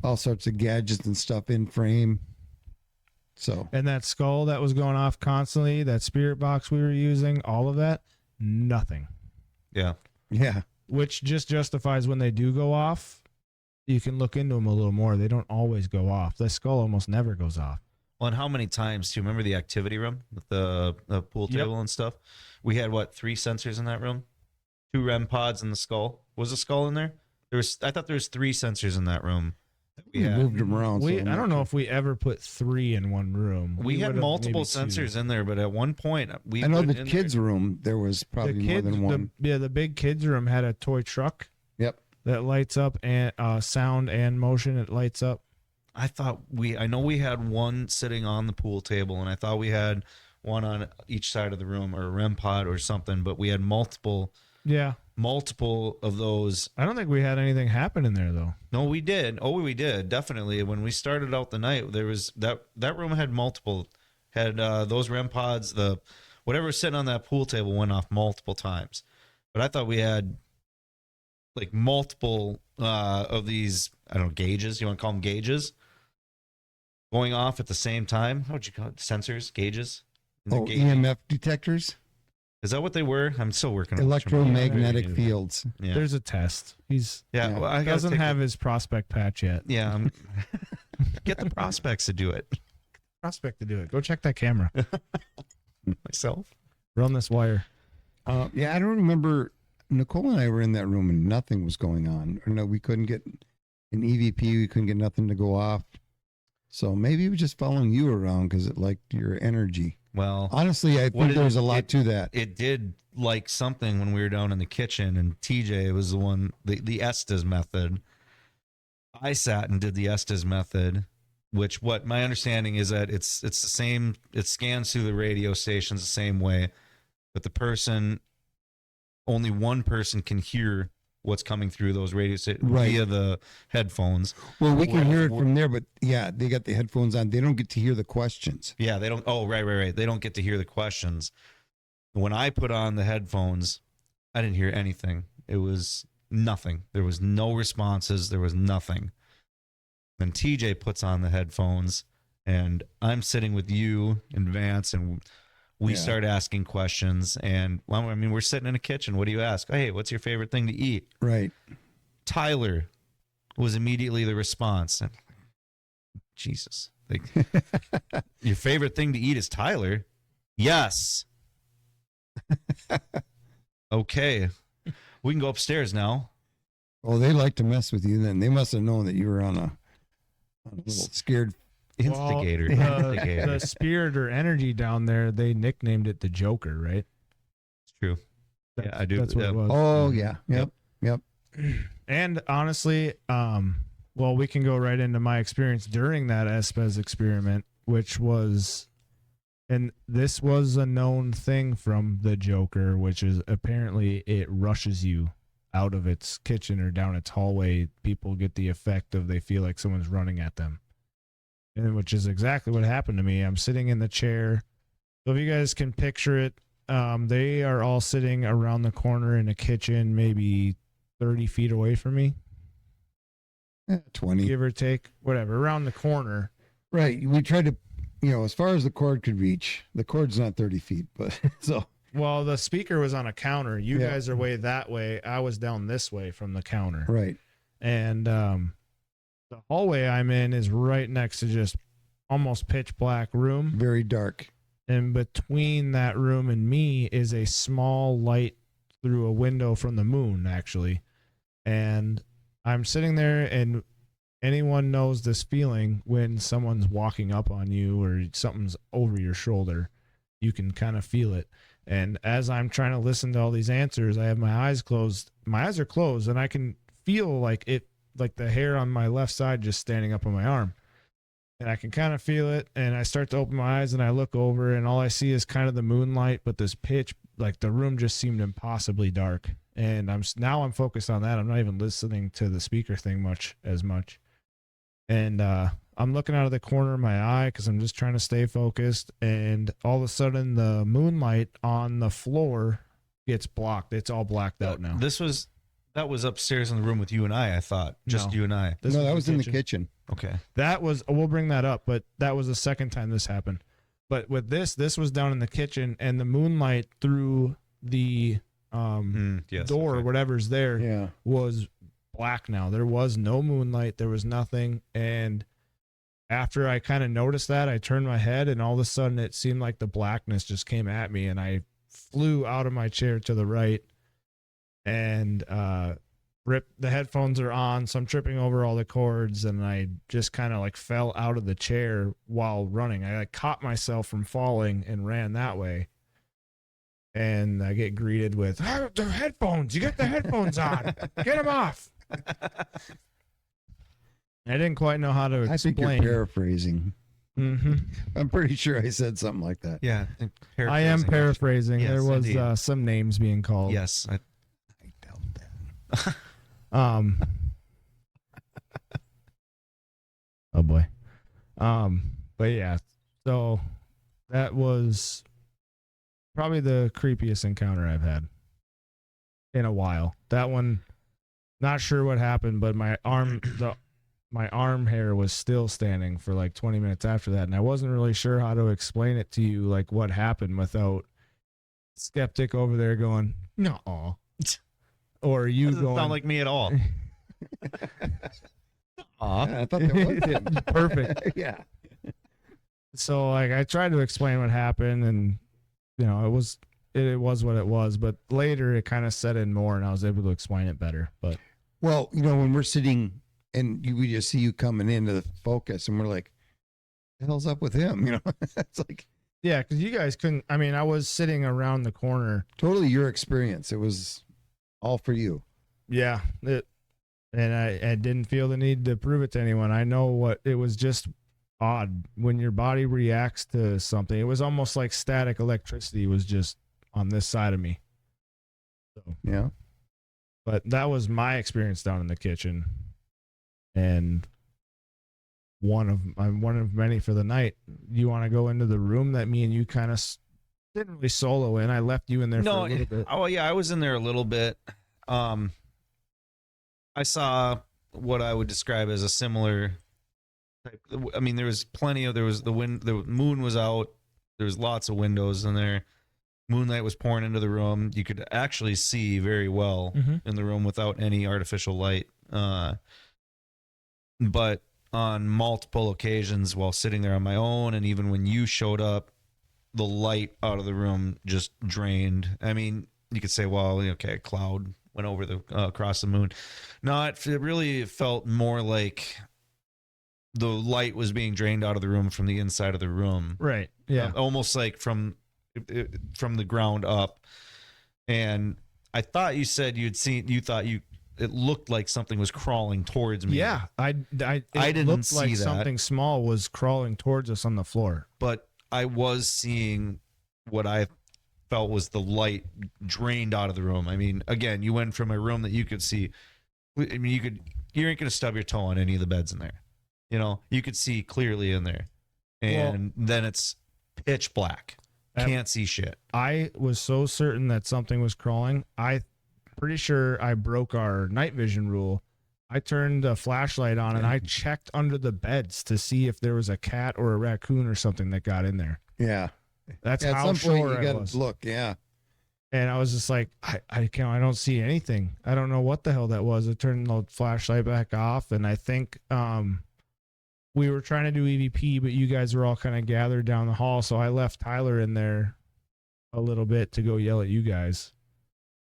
all sorts of gadgets and stuff in frame. So And that skull that was going off constantly, that spirit box we were using, all of that, nothing. yeah, yeah, Which just justifies when they do go off, you can look into them a little more. They don't always go off. The skull almost never goes off. Well, and how many times do you remember the activity room with the pool Yep. table and stuff? We had 3 sensors in that room, 2 REM pods in the skull. Was a skull in there? I thought there was 3 sensors in that room. we moved them around. so I I'm don't not know sure. if we ever put 3 in one room. We had would've multiple maybe 2. sensors in there, but at one point I know the kids' room, there was probably more than one. The big kids room had a toy truck Yep. that lights up, and sound and motion. It lights up. I know we had one sitting on the pool table, and I thought we had one on each side of the room, or a REM pod or something, but we had multiple Yeah. of those. I don't think we had anything happen in there, though. No, we did. Oh, we did. Definitely. When we started out the night, there was that room had those REM pods, whatever was sitting on that pool table went off multiple times. But I thought we had like multiple of these, I don't know, gauges. You want to call them gauges? Going off at the same time. How would you call it? Sensors, gauges? Oh, EMF detectors, Is that what they were? I'm still working on electromagnetic fields. Yeah. There's a test. He's Yeah. Yeah. Well, I doesn't have his prospect patch yet. Yeah. Get the prospects to do it Prospect to do it. Go check that camera. myself. Run this wire. Yeah, I don't remember. Nicole and I were in that room and nothing was going on. Or no, we couldn't get an EVP. We couldn't get nothing to go off. So maybe it was just following you around because it liked your energy. Well, Honestly, I think there was a lot to that. It did like something when we were down in the kitchen, and TJ was the one, the Estes method. I sat and did the Estes method, which what my understanding is that it's the same. It scans through the radio stations the same way, but only one person can hear what's coming through those radio stations Right. via the headphones. Well, we can hear it from there, but yeah, they got the headphones on. They don't get to hear the questions. Yeah, they don't. Oh, right. They don't get to hear the questions. When I put on the headphones, I didn't hear anything. It was nothing. There was no responses. There was nothing. Then TJ puts on the headphones, and I'm sitting with you and Vance, and we Yeah. start asking questions. And well, I mean, we're sitting in a kitchen. What do you ask? Hey, what's your favorite thing to eat? Right. Tyler was immediately the response. And, Jesus. Like, your favorite thing to eat is Tyler? Yes. Okay. We can go upstairs now. Oh, they like to mess with you then. They must have known that you were on a little scared. Instigator. Well, Instigator. the spirit or energy down there, they nicknamed it the Joker, right? It's true. That's, I do. That's what Yeah. it was. Oh, yeah. Yep. And honestly, well, we can go right into my experience during that Espes experiment, which was, and this was a known thing from the Joker, which is apparently it rushes you out of its kitchen or down its hallway. People get the effect of they feel like someone's running at them. And which is exactly what happened to me. I'm sitting in the chair. So if you guys can picture it, they are all sitting around the corner in a kitchen, maybe 30 feet away from me. 20. give or take, whatever, around the corner. Right. We tried to, as far as the cord could reach, the cord's not 30 feet, but so. Well, the speaker was on a counter. You Yeah. guys are way that way. I was down this way from the counter. Right. And the hallway I'm in is right next to just almost pitch black room. Very dark. And between that room and me is a small light through a window from the moon, actually. And I'm sitting there, and anyone knows this feeling when someone's walking up on you or something's over your shoulder. You can kind of feel it. And as I'm trying to listen to all these answers, I have my eyes closed. My eyes are closed, and I can feel like the hair on my left side just standing up on my arm. And I can kind of feel it, and I start to open my eyes, and I look over, and all I see is kind of the moonlight, but this pitch, like the room just seemed impossibly dark. And I'm focused on that. I'm not even listening to the speaker thing as much. And I'm looking out of the corner of my eye because I'm just trying to stay focused. And all of a sudden, the moonlight on the floor gets blocked. It's all blacked out now. That was upstairs in the room with you and I thought. Just No. you and I. No, that was in the kitchen. Okay. We'll bring that up, but that was the second time this happened. But with this was down in the kitchen, and the moonlight through the Yes, door, okay. whatever's there, Yeah. was black now. There was no moonlight. There was nothing. And after I kind of noticed that, I turned my head, and all of a sudden it seemed like the blackness just came at me, and I flew out of my chair to the right, and the headphones are on, so I'm tripping over all the cords, and I just kind of like fell out of the chair while running. I like caught myself from falling and ran that way. And I get greeted with, "Oh, the headphones, you got the headphones on, get them off." I didn't quite know how to I think explain. you're paraphrasing. Mm-hmm. I'm pretty sure I said something like that. Yeah. I am paraphrasing. Yes, There was indeed. some names being called. Yes. I doubt that. Oh boy. But yeah, so that was probably the creepiest encounter I've had in a while. That one, not sure what happened, but my arm hair was still standing for like 20 minutes after that, and I wasn't really sure how to explain it to you, like what happened, without skeptic over there going, "No," or you Doesn't going, sound like me at all. Yeah, I thought that was him. Perfect. Yeah. So like I tried to explain what happened, and it was what it was, but later it kind of set in more, and I was able to explain it better. But Well, when we're sitting and we just see you coming into the focus, and we're like, "The hell's up with him?" It's like yeah, because you guys couldn't. I mean, I was sitting around the corner. totally your experience. It was all for you. Yeah, and I didn't feel the need to prove it to anyone. I know what it was. Just odd when your body reacts to something. It was almost like static electricity was just on this side of me. So, Yeah. but that was my experience down in the kitchen, and one of many for the night. You want to go into the room that me and you kind of didn't really solo in? I left you in there for a little bit. Oh yeah, I was in there a little bit. I saw what I would describe as a similar type. I mean, there was the moon was out. There was lots of windows in there. Moonlight was pouring into the room. You could actually see very well in the room without any artificial light. But on multiple occasions while sitting there on my own, and even when you showed up, the light out of the room just drained. I mean, you could say, well, okay, a cloud went over across the moon. No, it really felt more like the light was being drained out of the room from the inside of the room. Right. Yeah. Almost like from the ground up. And I thought you said it looked like something was crawling towards me. Yeah. I didn't looked see like that. something small was crawling towards us on the floor. But I was seeing what I felt was the light drained out of the room. I mean, again, you went from a room that you could see. I mean, you ain't gonna stub your toe on any of the beds in there. You could see clearly in there, and then it's pitch black. Can't see shit. I was so certain that something was crawling. I pretty sure I broke our night vision rule I turned the flashlight on and I checked under the beds to see if there was a cat or a raccoon or something that got in there. Yeah. That's At how some point sure you I gotta was. look. Yeah. And I was just like, I don't see anything. I don't know what the hell that was. I turned the flashlight back off, and I think we were trying to do EVP, but you guys were all kind of gathered down the hall, so I left Tyler in there a little bit to go yell at you guys.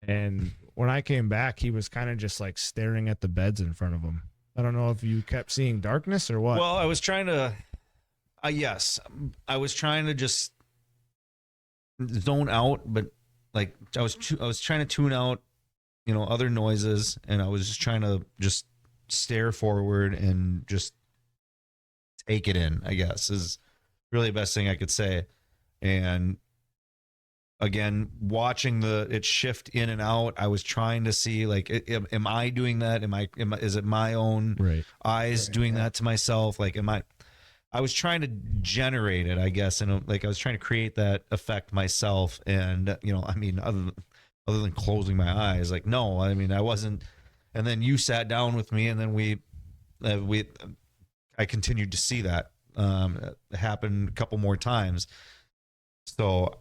And when I came back, he was kind of just like staring at the beds in front of him. I don't know if you kept seeing darkness or what. Well, I was trying to, yes, I was trying to just zone out, but like I was trying to tune out, other noises, and I was just trying to just stare forward and just take it in, I guess, is really the best thing I could say. And again, watching it shift in and out, I was trying to see, like, am I doing that? Is it my own eyes doing that to myself? Like, I was trying to generate it, I guess, and like I was trying to create that effect myself. And other than closing my eyes, like, no, I wasn't. And then you sat down with me, and then I continued to see that happen a couple more times. So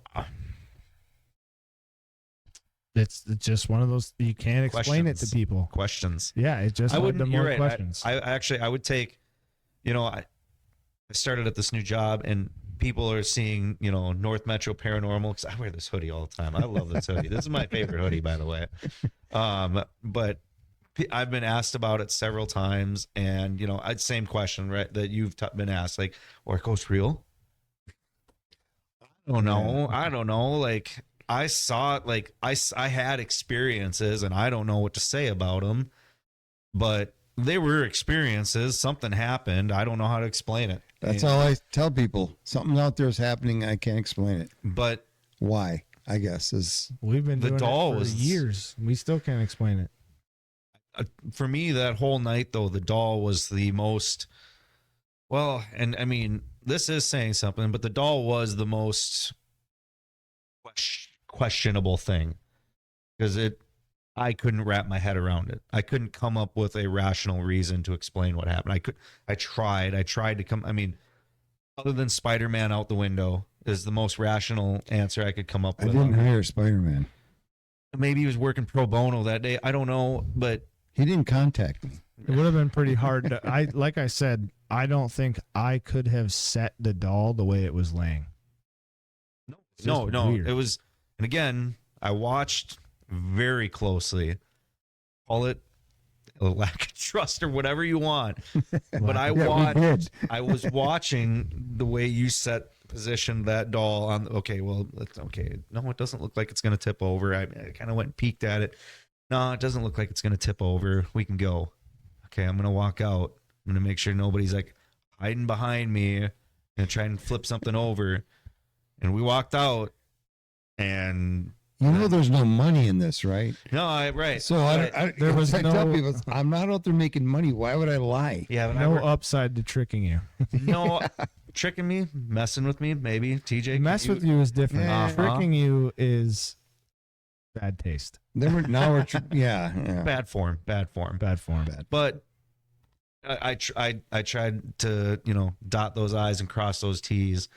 it's just one of those, you can't explain it to people. Questions. Yeah, it just led to more questions. I would take, I started at this new job, and people are seeing, North Metro Paranormal, because I wear this hoodie all the time. I love this hoodie. This is my favorite hoodie, by the way. But I've been asked about it several times, and same question, right, that you've been asked, like, are ghosts real? I don't know. Like, I saw it, like, I had experiences, and I don't know what to say about them, but they were experiences. Something happened. I don't know how to explain it. That's all I tell people. Something out there is happening. I can't explain it. But why? I guess is we've been doing it for years. We still can't explain it. For me, that whole night, though, the doll was the most, well, and I mean, this is saying something, but the doll was the most questionable thing, because I couldn't wrap my head around it. I couldn't come up with a rational reason to explain what happened. I tried to come, other than Spider-Man out the window is the most rational answer I could come up with. I didn't hire Spider-Man. Maybe he was working pro bono that day. I don't know, but he didn't contact me. It would have been pretty hard like I said, I don't think I could have set the doll the way it was laying. No. Weird. It was, and again, I watched very closely. Call it a lack of trust or whatever you want. But I was watching the way you positioned that doll on. Okay. No, it doesn't look like it's going to tip over. I kind of went and peeked at it. No, it doesn't look like it's going to tip over. We can go. Okay. I'm going to walk out. I'm going to make sure nobody's like hiding behind me and try and flip something over. And we walked out, and there's no money in this, right? No, right. So there was tell people, I'm not out there making money. Why would I lie? Yeah, but no upside to tricking you. No, tricking me, messing with me, maybe. TJ, mess with you is different. Yeah. Tricking you is bad taste. Bad form. But I tried to dot those I's and cross those T's,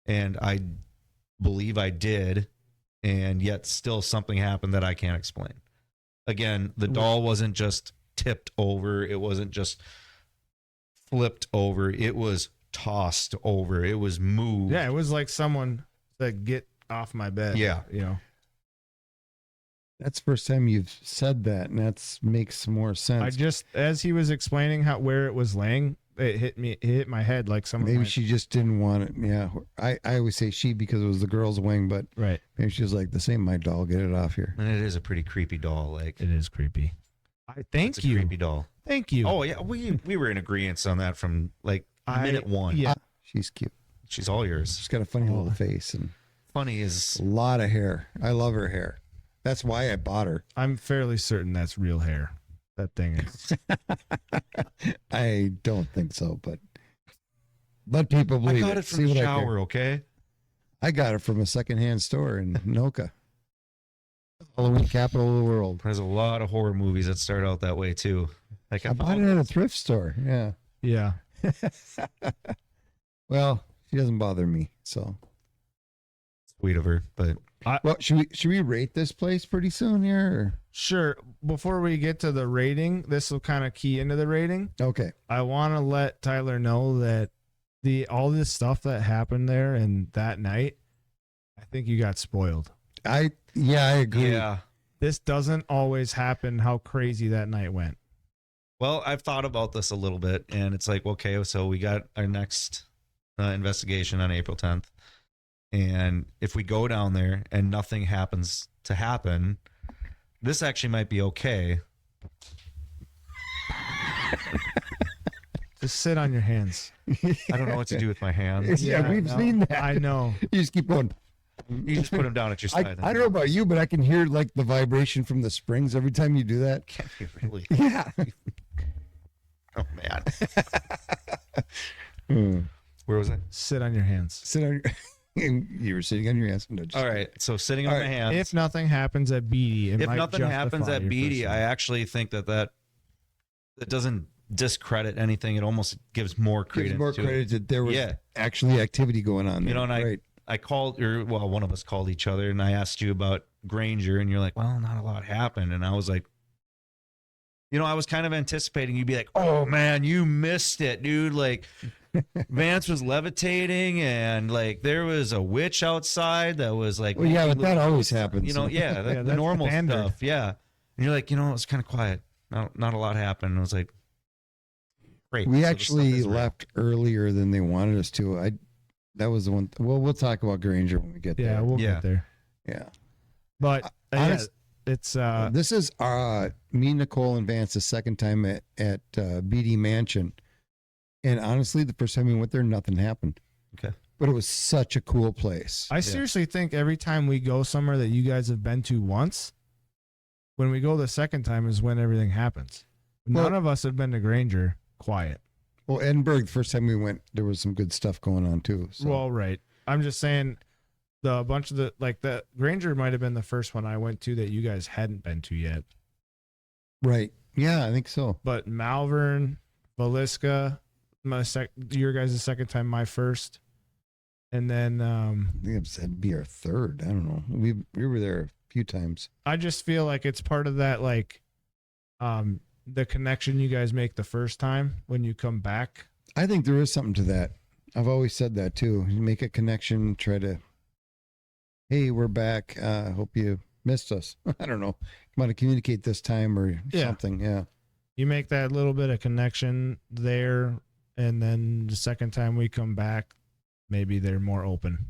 and I believe I did, and yet still something happened that I can't explain. Again, the doll wasn't just tipped over, it wasn't just flipped over, it was tossed over, it was moved. Yeah, it was like someone said, "Get off my bed." Yeah. That's the first time you've said that, and that makes more sense. I just, as he was explaining where it was laying, it hit my head like someone. Maybe she just didn't want it. Yeah, I always say she because it was the girl's wing, but right. Maybe she was like, "This ain't my doll. Get it off here." And it is a pretty creepy doll. Like, it is creepy. Thank you. Creepy doll. Thank you. Oh yeah, we were in agreement on that from like minute one. Yeah, she's cute. She's all yours. She's got a funny little face and funny is a lot of hair. I love her hair. That's why I bought her. I'm fairly certain that's real hair. That thing is. I don't think so, but people believe I got it from the shower, okay? I got it from a secondhand store in Noka. Halloween capital of the world. There's a lot of horror movies that start out that way too. Like I bought it at a thrift store. Yeah. Yeah. Well, she doesn't bother me. So, Sweet of her, but well, should we rate this place pretty soon here? Or? Sure. Before we get to the rating, this will kind of key into the rating. Okay. I want to let Tyler know that all this stuff that happened there and that night, I think you got spoiled. I agree. yeah. This doesn't always happen how crazy that night went. Well, I've thought about this a little bit, and it's like, okay, so we got our next investigation on April 10th. And if we go down there and nothing happens to happen, this actually might be okay. Just sit on your hands. I don't know what to do with my hands. Yeah, we've no, seen that. I know. You just keep going. You just put them down at your side. I don't know about you, but I can hear like the vibration from the springs every time you do that. Can't be really. Yeah. Oh, man. Hmm. Where was I? Sit on your hands. Sit on you were sitting on your ass. No, just- All right. So sitting on All my right. hands. If nothing happens at Beatty, If nothing happens at Beatty, I I actually think that doesn't discredit anything. It almost gives more credence. gives more to credit it. that there was Yeah. actually activity going on there. You know, and right. I called, or well, one of us called each other, and I asked you about Granger, and you're like, well, not a lot happened. And I was like, you know, I was kind of anticipating you'd be like, oh man, you missed it, dude. Like Vance was levitating, and like there was a witch outside that was like, Well, yeah, but making that little- always happens. you know, yeah, the that's normal standard. stuff, yeah. And you're like, you know, it was kind of quiet. Not a lot happened. I was like, great. We So the actually stuff is real. left earlier than they wanted us to. That was the one. Well, we'll talk about Granger when we get Yeah, there. we'll Yeah. get there. Yeah. But Honest- it's This is me, Nicole, and Vance's second time at BD Mansion, and honestly, the first time we went there, nothing happened. Okay. But it was such a cool place. I seriously think every time we go somewhere that you guys have been to once, when we go the second time is when everything happens. None Well- of us have been to Granger quiet. Well, Edinburgh, the first time we went, there was some good stuff going on too. So. Well, right. I'm just saying the bunch of the Granger might have been the first one I went to that you guys hadn't been to yet. Right. Yeah, I think so. But Malvern, Villisca, your guys' second time, my first. And then I think it'd be our third. I don't know. We were there a few times. I just feel like it's part of that, like, the connection you guys make the first time when you come back. I think there is something to that. I've always said that too. You make a connection, try to, hey, we're back. Hope you missed us. I don't know. Want to communicate this time or Yeah. something. Yeah. You make that little bit of connection there, and then the second time we come back, maybe they're more open.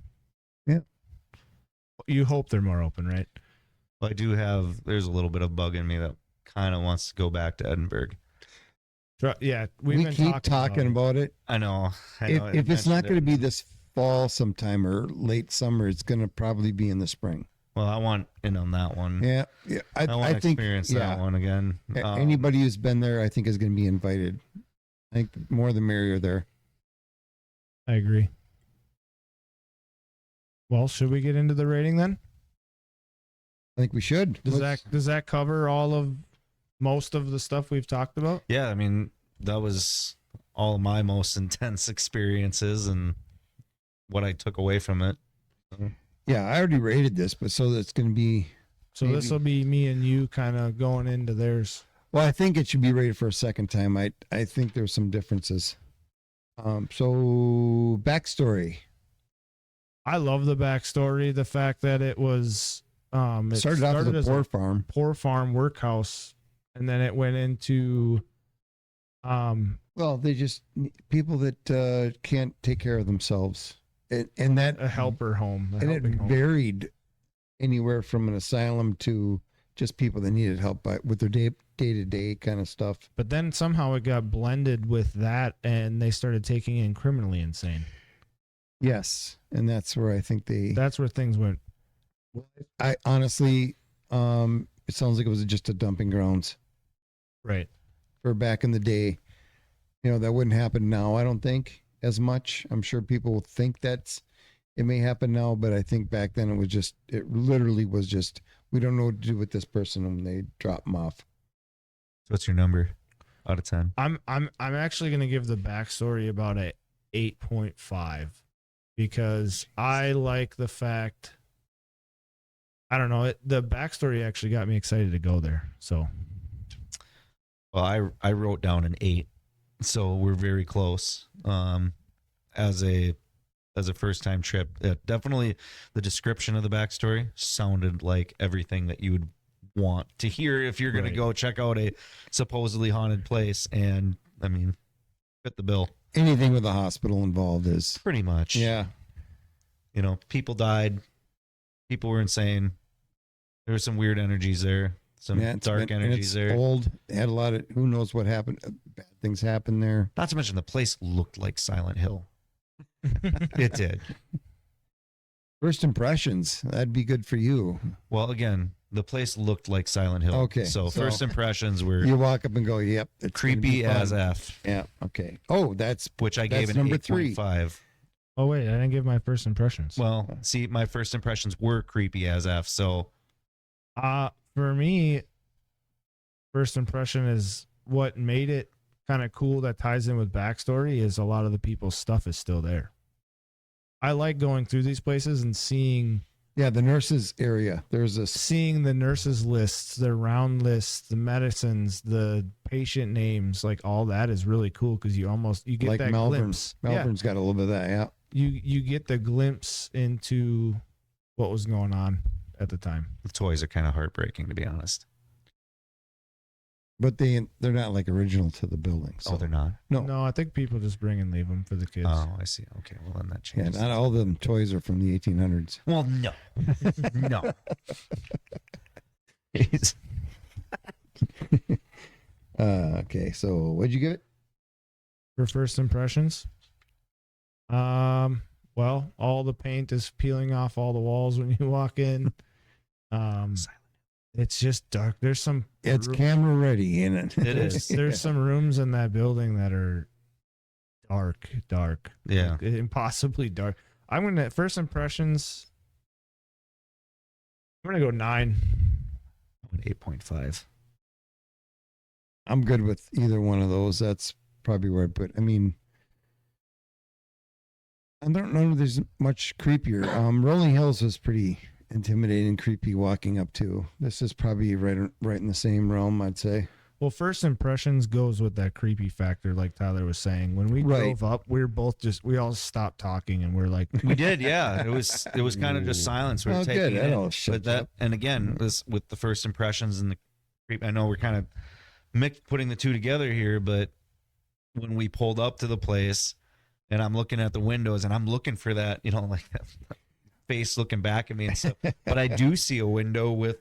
Yeah. You hope they're more open, right? Well, there's a little bit of bug in me that kind of wants to go back to Edinburgh. Yeah, We been keep talking about it. I know. If it's not going to be this fall sometime or late summer, it's going to probably be in the spring. Well, I want in on that one. Yeah. Yeah. I want I to think, experience yeah. that one again. Anybody who's been there, I think, is going to be invited. I think the more the merrier there. I agree. Well, should we get into the rating then? I think we should. Does Let's- that cover most of the stuff we've talked about? Yeah, I mean, that was all my most intense experiences and what I took away from it. Yeah, I already rated this, but so that's going to be. So Maybe. this will be me and you kind of going into theirs. Well, I think it should be rated for a second time. I think there's some differences. So backstory. I love the backstory. The fact that it was it Started off as a poor farm. poor farm workhouse, and then it went into Well, they just people that can't take care of themselves, and that a helper home. and it varied anywhere from an asylum to just people that needed help with their day-to-day kind of stuff. But then somehow it got blended with that, and they started taking in criminally insane. Yes, and that's where I think That's where things went. I honestly, it sounds like it was just a dumping grounds Right. for back in the day. You know, that wouldn't happen now, I don't think, as much. I'm sure people think it may happen now, but I think back then it literally was just, we don't know what to do with this person when they drop them off. What's your number? out of 10. I'm actually gonna give the backstory about a 8.5 because I like the fact. I don't know. The backstory actually got me excited to go there. So, Well, I wrote down an 8, so we're very close. As a first time trip, definitely the description of the backstory sounded like everything that you would want to hear if you're going to go check out a supposedly haunted place. And I mean, fit the bill. Anything with a hospital involved is Pretty much. yeah. You know, people died. People were insane. There were some weird energies there. Some Yeah, it's dark been- and energies it's there. Old. It had a lot of who knows what happened. Bad things happened there. Not to mention the place looked like Silent Hill. It did. First impressions. That'd be good for you. Well, again, the place looked like Silent Hill. Okay, So so first impressions were You walk up and go, "Yep, it's gonna be creepy fun." as F, Yeah. Okay. Oh, that's which I gave That's an number 3. 8.5. oh wait, I didn't give my first impressions. Well, see, my first impressions were creepy as F. So For me, first impression is what made it kind of cool that ties in with backstory is a lot of the people's stuff is still there. I like going through these places and seeing yeah. The nurses area. There's a seeing the nurses lists, the round lists, the medicines, the patient names, like all that is really cool because you get like that Melbourne. glimpse. Melbourne's got a little bit of that. Yeah. You get the glimpse into what was going on at the time. the toys are kind of heartbreaking, to be honest. But they're not like original to the building. So. Oh, they're not? No. No, I think people just bring and leave them for the kids. Oh, I see. Okay, well, then that Yeah, changes. not all of them toys are from the 1800s. Well, no. No. Okay, so what'd you give it? For first impressions, well, all the paint is peeling off all the walls when you walk in. It's just dark. There's some It's camera ready in it. It is. there's some rooms in that building that are dark, Yeah. like, impossibly dark. I'm gonna first impressions. I'm gonna go 9. 8.5. I'm good with either one of those. That's probably where I put. I mean, I don't know if there's much creepier. Rolling Hills was pretty intimidating, creepy walking up to. This is probably right in the same realm, I'd say. Well, first impressions goes with that creepy factor, like Tyler was saying. When we Right. drove up, we all stopped talking and we're like, We did, yeah. It was kind of just silence. We were Oh, taking good. it That'll in. shut But you that, up. and again, this with the first impressions and the creep. I know we're kind of putting the two together here, but when we pulled up to the place, and I'm looking at the windows, and I'm looking for that, like that face looking back at me and stuff. But I do see a window with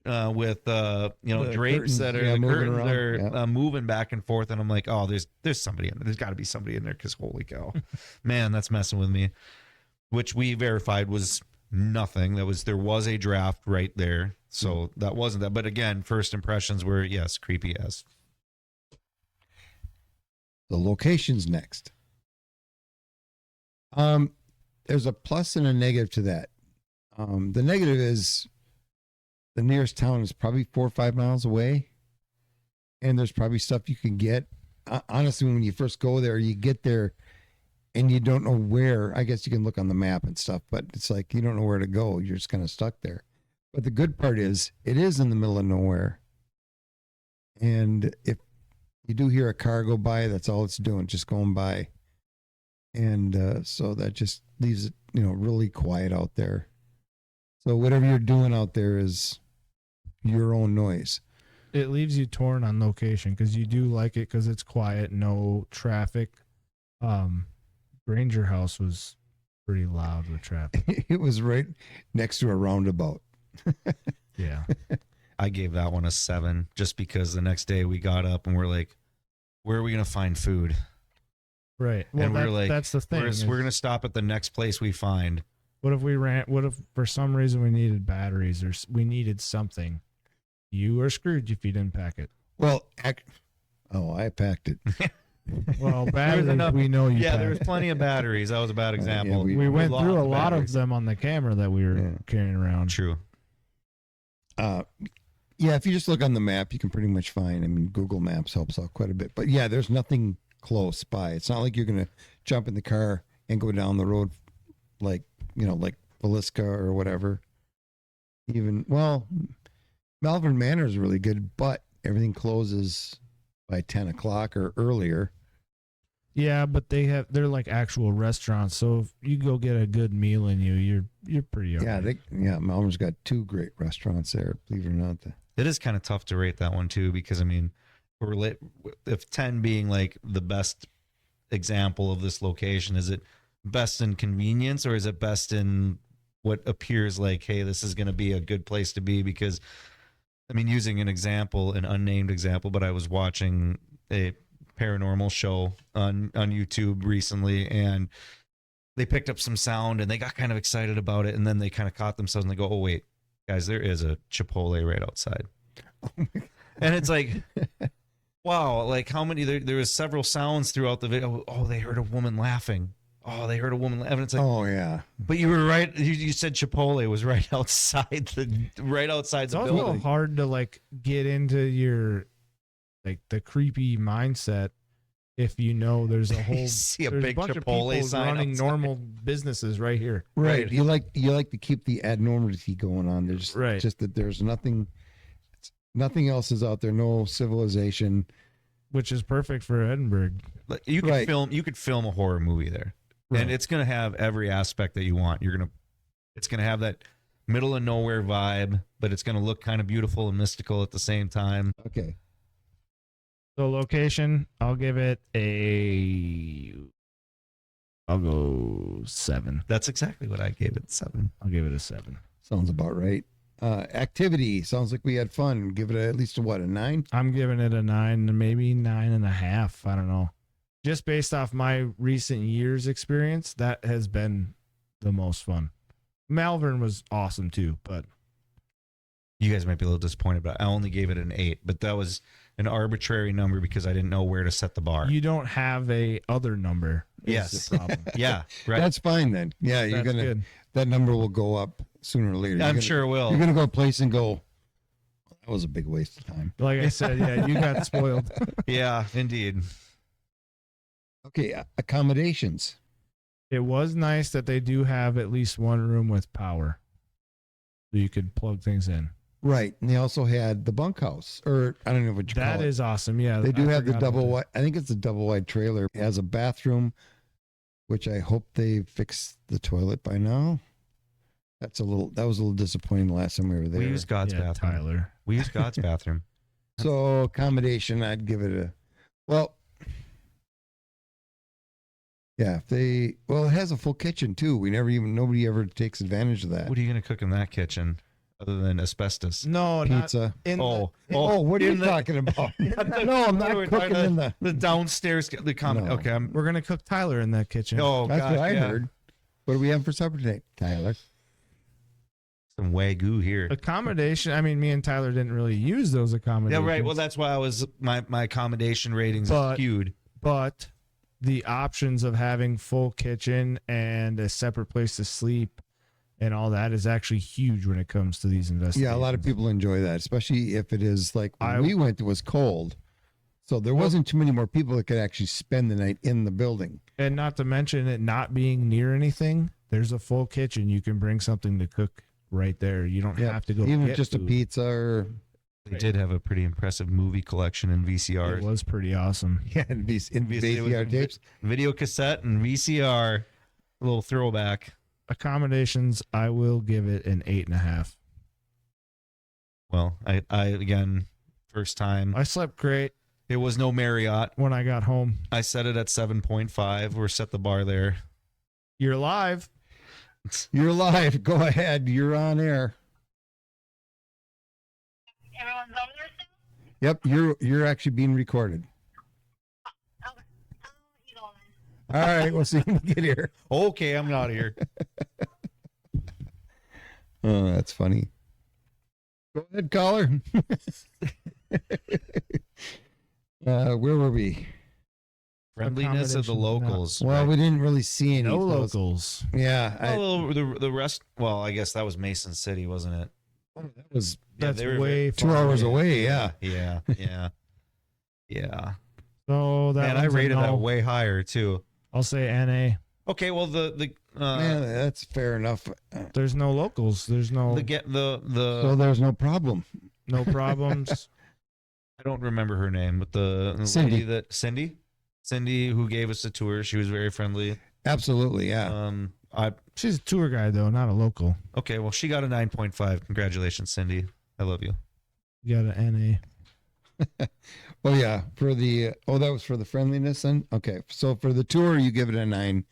The drapes curtains, that are yeah, the moving curtains around, are yeah. moving back and forth, and I'm like, oh, there's somebody in there. There's got to be somebody in there because holy cow, man, that's messing with me. Which we verified was nothing. There was a draft right there, so that wasn't that. But again, first impressions were yes, creepy as. The location's next. There's a plus and a negative to that. The negative is the nearest town is probably 4 or 5 miles away, and there's probably stuff you can get. Honestly, when you first go there, you get there and you don't know where. I guess you can look on the map and stuff, but it's like you don't know where to go. You're just kind of stuck there. But the good part is it is in the middle of nowhere. And if you do hear a car go by, that's all it's doing, just going by. And so that just leaves it, really quiet out there. So whatever you're doing out there is your own noise. it leaves you torn on location because you do like it because it's quiet, no traffic. Granger House was pretty loud with traffic. It was right next to a roundabout. Yeah. I gave that one a 7 just because the next day we got up and we're like, where are we going to find food? Right. Well, And we're like, that's the thing. We're going to stop at the next place we find. What if for some reason we needed batteries or we needed something? You are screwed if you didn't pack it. Well, I packed it. Well, batteries, enough- we know you Yeah, packed. there was plenty of batteries. That was a bad example. we- We went lost through a the lot of batteries. them on the camera that we were Yeah. carrying around. True. Yeah, if you just look on the map, you can pretty much find. I mean, Google Maps helps out quite a bit. But yeah, there's nothing close by. It's not like you're gonna jump in the car and go down the road, like like Villisca or whatever. Even Malvern Manor is really good, but everything closes by 10 o'clock or earlier. Yeah, but they're like actual restaurants. So if you go get a good meal in you're pretty okay. Yeah, Malvern's got 2 great restaurants there. Believe it or not. It is kind of tough to rate that one too, because I mean, if 10 being like the best example of this location, is it best in convenience or is it best in what appears like, hey, this is going to be a good place to be? Because I mean, using an unnamed example, but I was watching a paranormal show on YouTube recently, and they picked up some sound and they got kind of excited about it, and then they kind of caught themselves and they go, oh wait, guys, there is a Chipotle right outside. And it's like, wow, like how many there was several sounds throughout the video. Oh, they heard a woman laughing. Oh, they heard a woman laughing. It's like, oh yeah, but you were right. You said Chipotle was right outside the It's the also building. hard to like get into your like the creepy mindset if there's a whole See a there's big bunch of Chipotle people sign running outside. normal businesses right here. right. You like to keep the abnormality going on. There's Right. just that there's nothing else is out there. No civilization. Which is perfect for Edinburgh. Like, you could film a horror movie there. Right. And it's going to have every aspect that you want. It's going to have that middle of nowhere vibe, but it's going to look kind of beautiful and mystical at the same time. Okay. So location, I'll go 7. That's exactly what I gave it, 7. I'll give it a 7. Sounds about right. Activity sounds like we had fun. Give it at least a 9? I'm giving it a 9, maybe 9.5. I don't know. Just based off my recent years experience, that has been the most fun. Malvern was awesome too, but You guys might be a little disappointed, but I only gave it an 8. But that was an arbitrary number because I didn't know where to set the bar. you don't have a other number. is Yes. the problem. Yeah, right. That's fine then. Yeah, you're That's gonna good. that number will go up sooner or later. I'm sure it will. You're gonna go a place and go, that was a big waste of time. Like I said, yeah, you got spoiled. Yeah, indeed. Okay, accommodations. It was nice that they do have at least one room with power, so you could plug things in. Right, and they also had the bunkhouse, or I don't know what you call it. That is awesome. Yeah, They do I have the forgot double about wide. I think it's a double wide trailer. It has a bathroom, which I hope they fixed the toilet by now. That was a little disappointing the last time we were there. We used God's that. Yeah, bathroom. Tyler. We used God's bathroom. So accommodation, I'd give it a yeah. It has a full kitchen too. Nobody ever takes advantage of that. What are you going to cook in that kitchen other than asbestos? No, not Pizza. in Oh, What are you in the- talking about? No, I'm not We're cooking talking in the. the downstairs. The comment. No. Okay, we're gonna cook Tyler in that kitchen. Oh, That's gosh, what I yeah. heard. What do we have for supper today, Tyler? Some wagyu here. Accommodation. I mean, me and Tyler didn't really use those Yeah, accommodations. right. Well, that's why I was my accommodation ratings are But- skewed. but the options of having full kitchen and a separate place to sleep and all that is actually huge when it comes to these investigations. Yeah, a lot of people enjoy that, especially if it is like when I- we went, it was cold. So there wasn't too many more people that could actually spend the night in the building. And not to mention it not being near anything, there's a full kitchen. You can bring something to cook right there. You don't Yeah, have to go even get just a food. pizza or They did have a pretty impressive movie collection in It VCRs. was pretty awesome. in It VCR was tapes. Video cassette and VCR. A little throwback. Accommodations, I will give it an 8.5. Well, I again, first time. I slept great It was no Marriott. when I got home. I set it at 7.5. We're set the bar there. You're live. You're live. Go ahead. You're on air. Everyone's on there still? Yep, you're actually being recorded. Okay. You go on. All right, we'll see when we get here. Okay, I'm out of here. Oh, that's funny. Go ahead, caller. Where were we? Friendliness of the Accommodation, locals. Well, we didn't really see any. No of those. locals. Yeah. Well, the rest. Well, I guess that was Mason City, wasn't it? That was That's they were way 2 far hours away. Yeah, Yeah. yeah, yeah. So that Man, I one's a rated no. that way higher too. I'll say NA. Okay, well the Man, that's fair enough. There's no locals. There's no So there's no problem. no problems. I don't remember her name, but the Cindy. lady Cindy who gave us the tour, she was very friendly. Absolutely, yeah. She's a tour guide though, not a local. Okay, well she got a 9.5. Congratulations, Cindy. I love you. You got an NA. Oh yeah, for the that was for the friendliness then. Okay, so for the tour you give it a 9.5.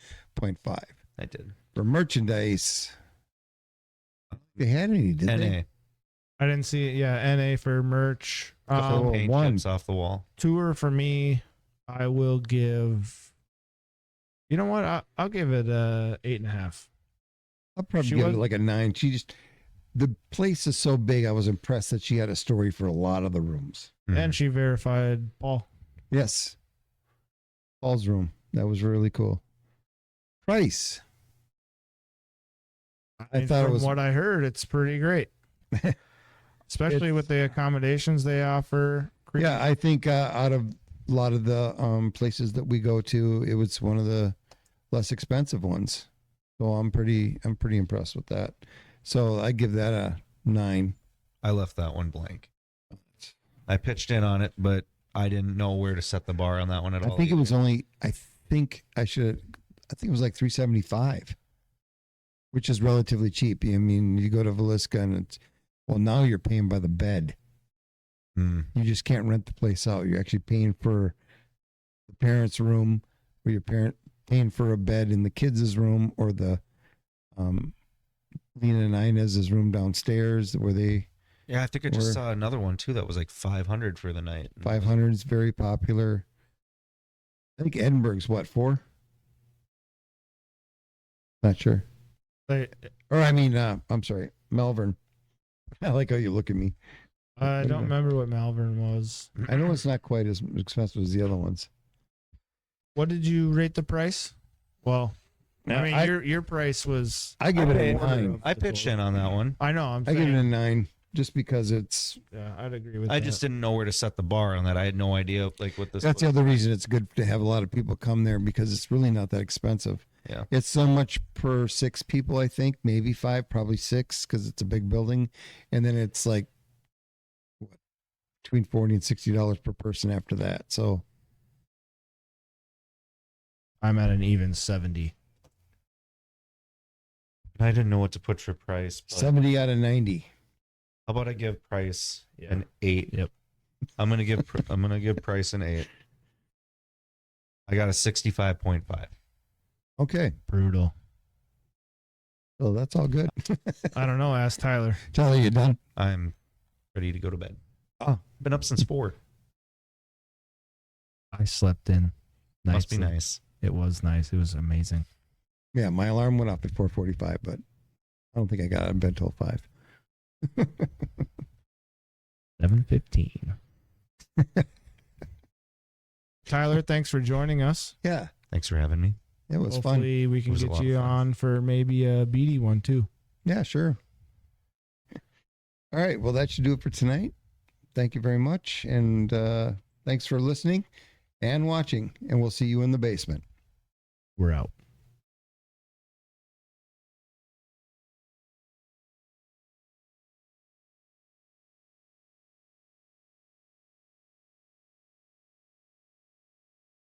I did. For merchandise, they had any? Did NA. they? I didn't see it. Yeah, NA for merch. Couple paint one. chips off the wall. Tour for me, I will give. You know what? I'll give it a 8.5. I'll probably give it like a 9. The place is so big. I was impressed that she had a story for a lot of the rooms. And she verified Paul. Yes, Paul's room. That was really cool. Price. I thought it was From what I heard, it's pretty great. Especially with the accommodations they offer. Yeah, I think out of a lot of the places that we go to, it was one of the less expensive ones. So I'm pretty impressed with that. So I give that a 9. I left that one blank. I pitched in on it, but I didn't know where to set the bar on that one at all. I think it was only. I think it was like $375, which is relatively cheap. I mean, you go to Velisca and it's now you're paying by the bed. You just can't rent the place out. You're actually paying for the parents' room, or paying for a bed in the kids' room, or the Lena and Inez's room downstairs where they. Yeah, I think I just saw another one too that was like 500 for the night. 500 is very popular. I think Edinburgh's what, 4? Not sure. I'm sorry, Malvern. I like how you look at me. I don't remember what Malvern was. I know it's not quite as expensive as the other ones. What did you rate the price? Well, Now, I mean, your price was. I give it a 9. I pitched in on that one. I know. I give it a 9 just because it's. Yeah, I'd agree with that. I just didn't know where to set the bar on that. I had no idea like what this. That's the was. other reason it's good to have a lot of people come there, because it's really not that expensive. Yeah. It's so much per 6 people, I think, maybe 5, probably 6, because it's a big building, and then it's like between $40 and $60 per person after that. So I'm at an even 70. I didn't know what to put for price. But 70 out of 90. how about I give price an 8? Yep. I'm gonna give price an 8. I got a 65.5. Okay. Brutal. So that's all good. I don't know. Ask Tyler. Tyler, you done? I'm ready to go to bed. Oh. Been up since 4. I slept in. Must be nicely. nice. It was nice. It was amazing. Yeah, my alarm went off at 4:45, but I don't think I got out of bed till 5. 7:15. Tyler, thanks for joining us. Yeah, Thanks for having me. it was fun. Hopefully we can was a get lot of you fun. on for maybe a beady one too. Yeah, sure. All right, well, that should do it for tonight. Thank you very much, and thanks for listening and watching, and we'll see you in the basement. We're out.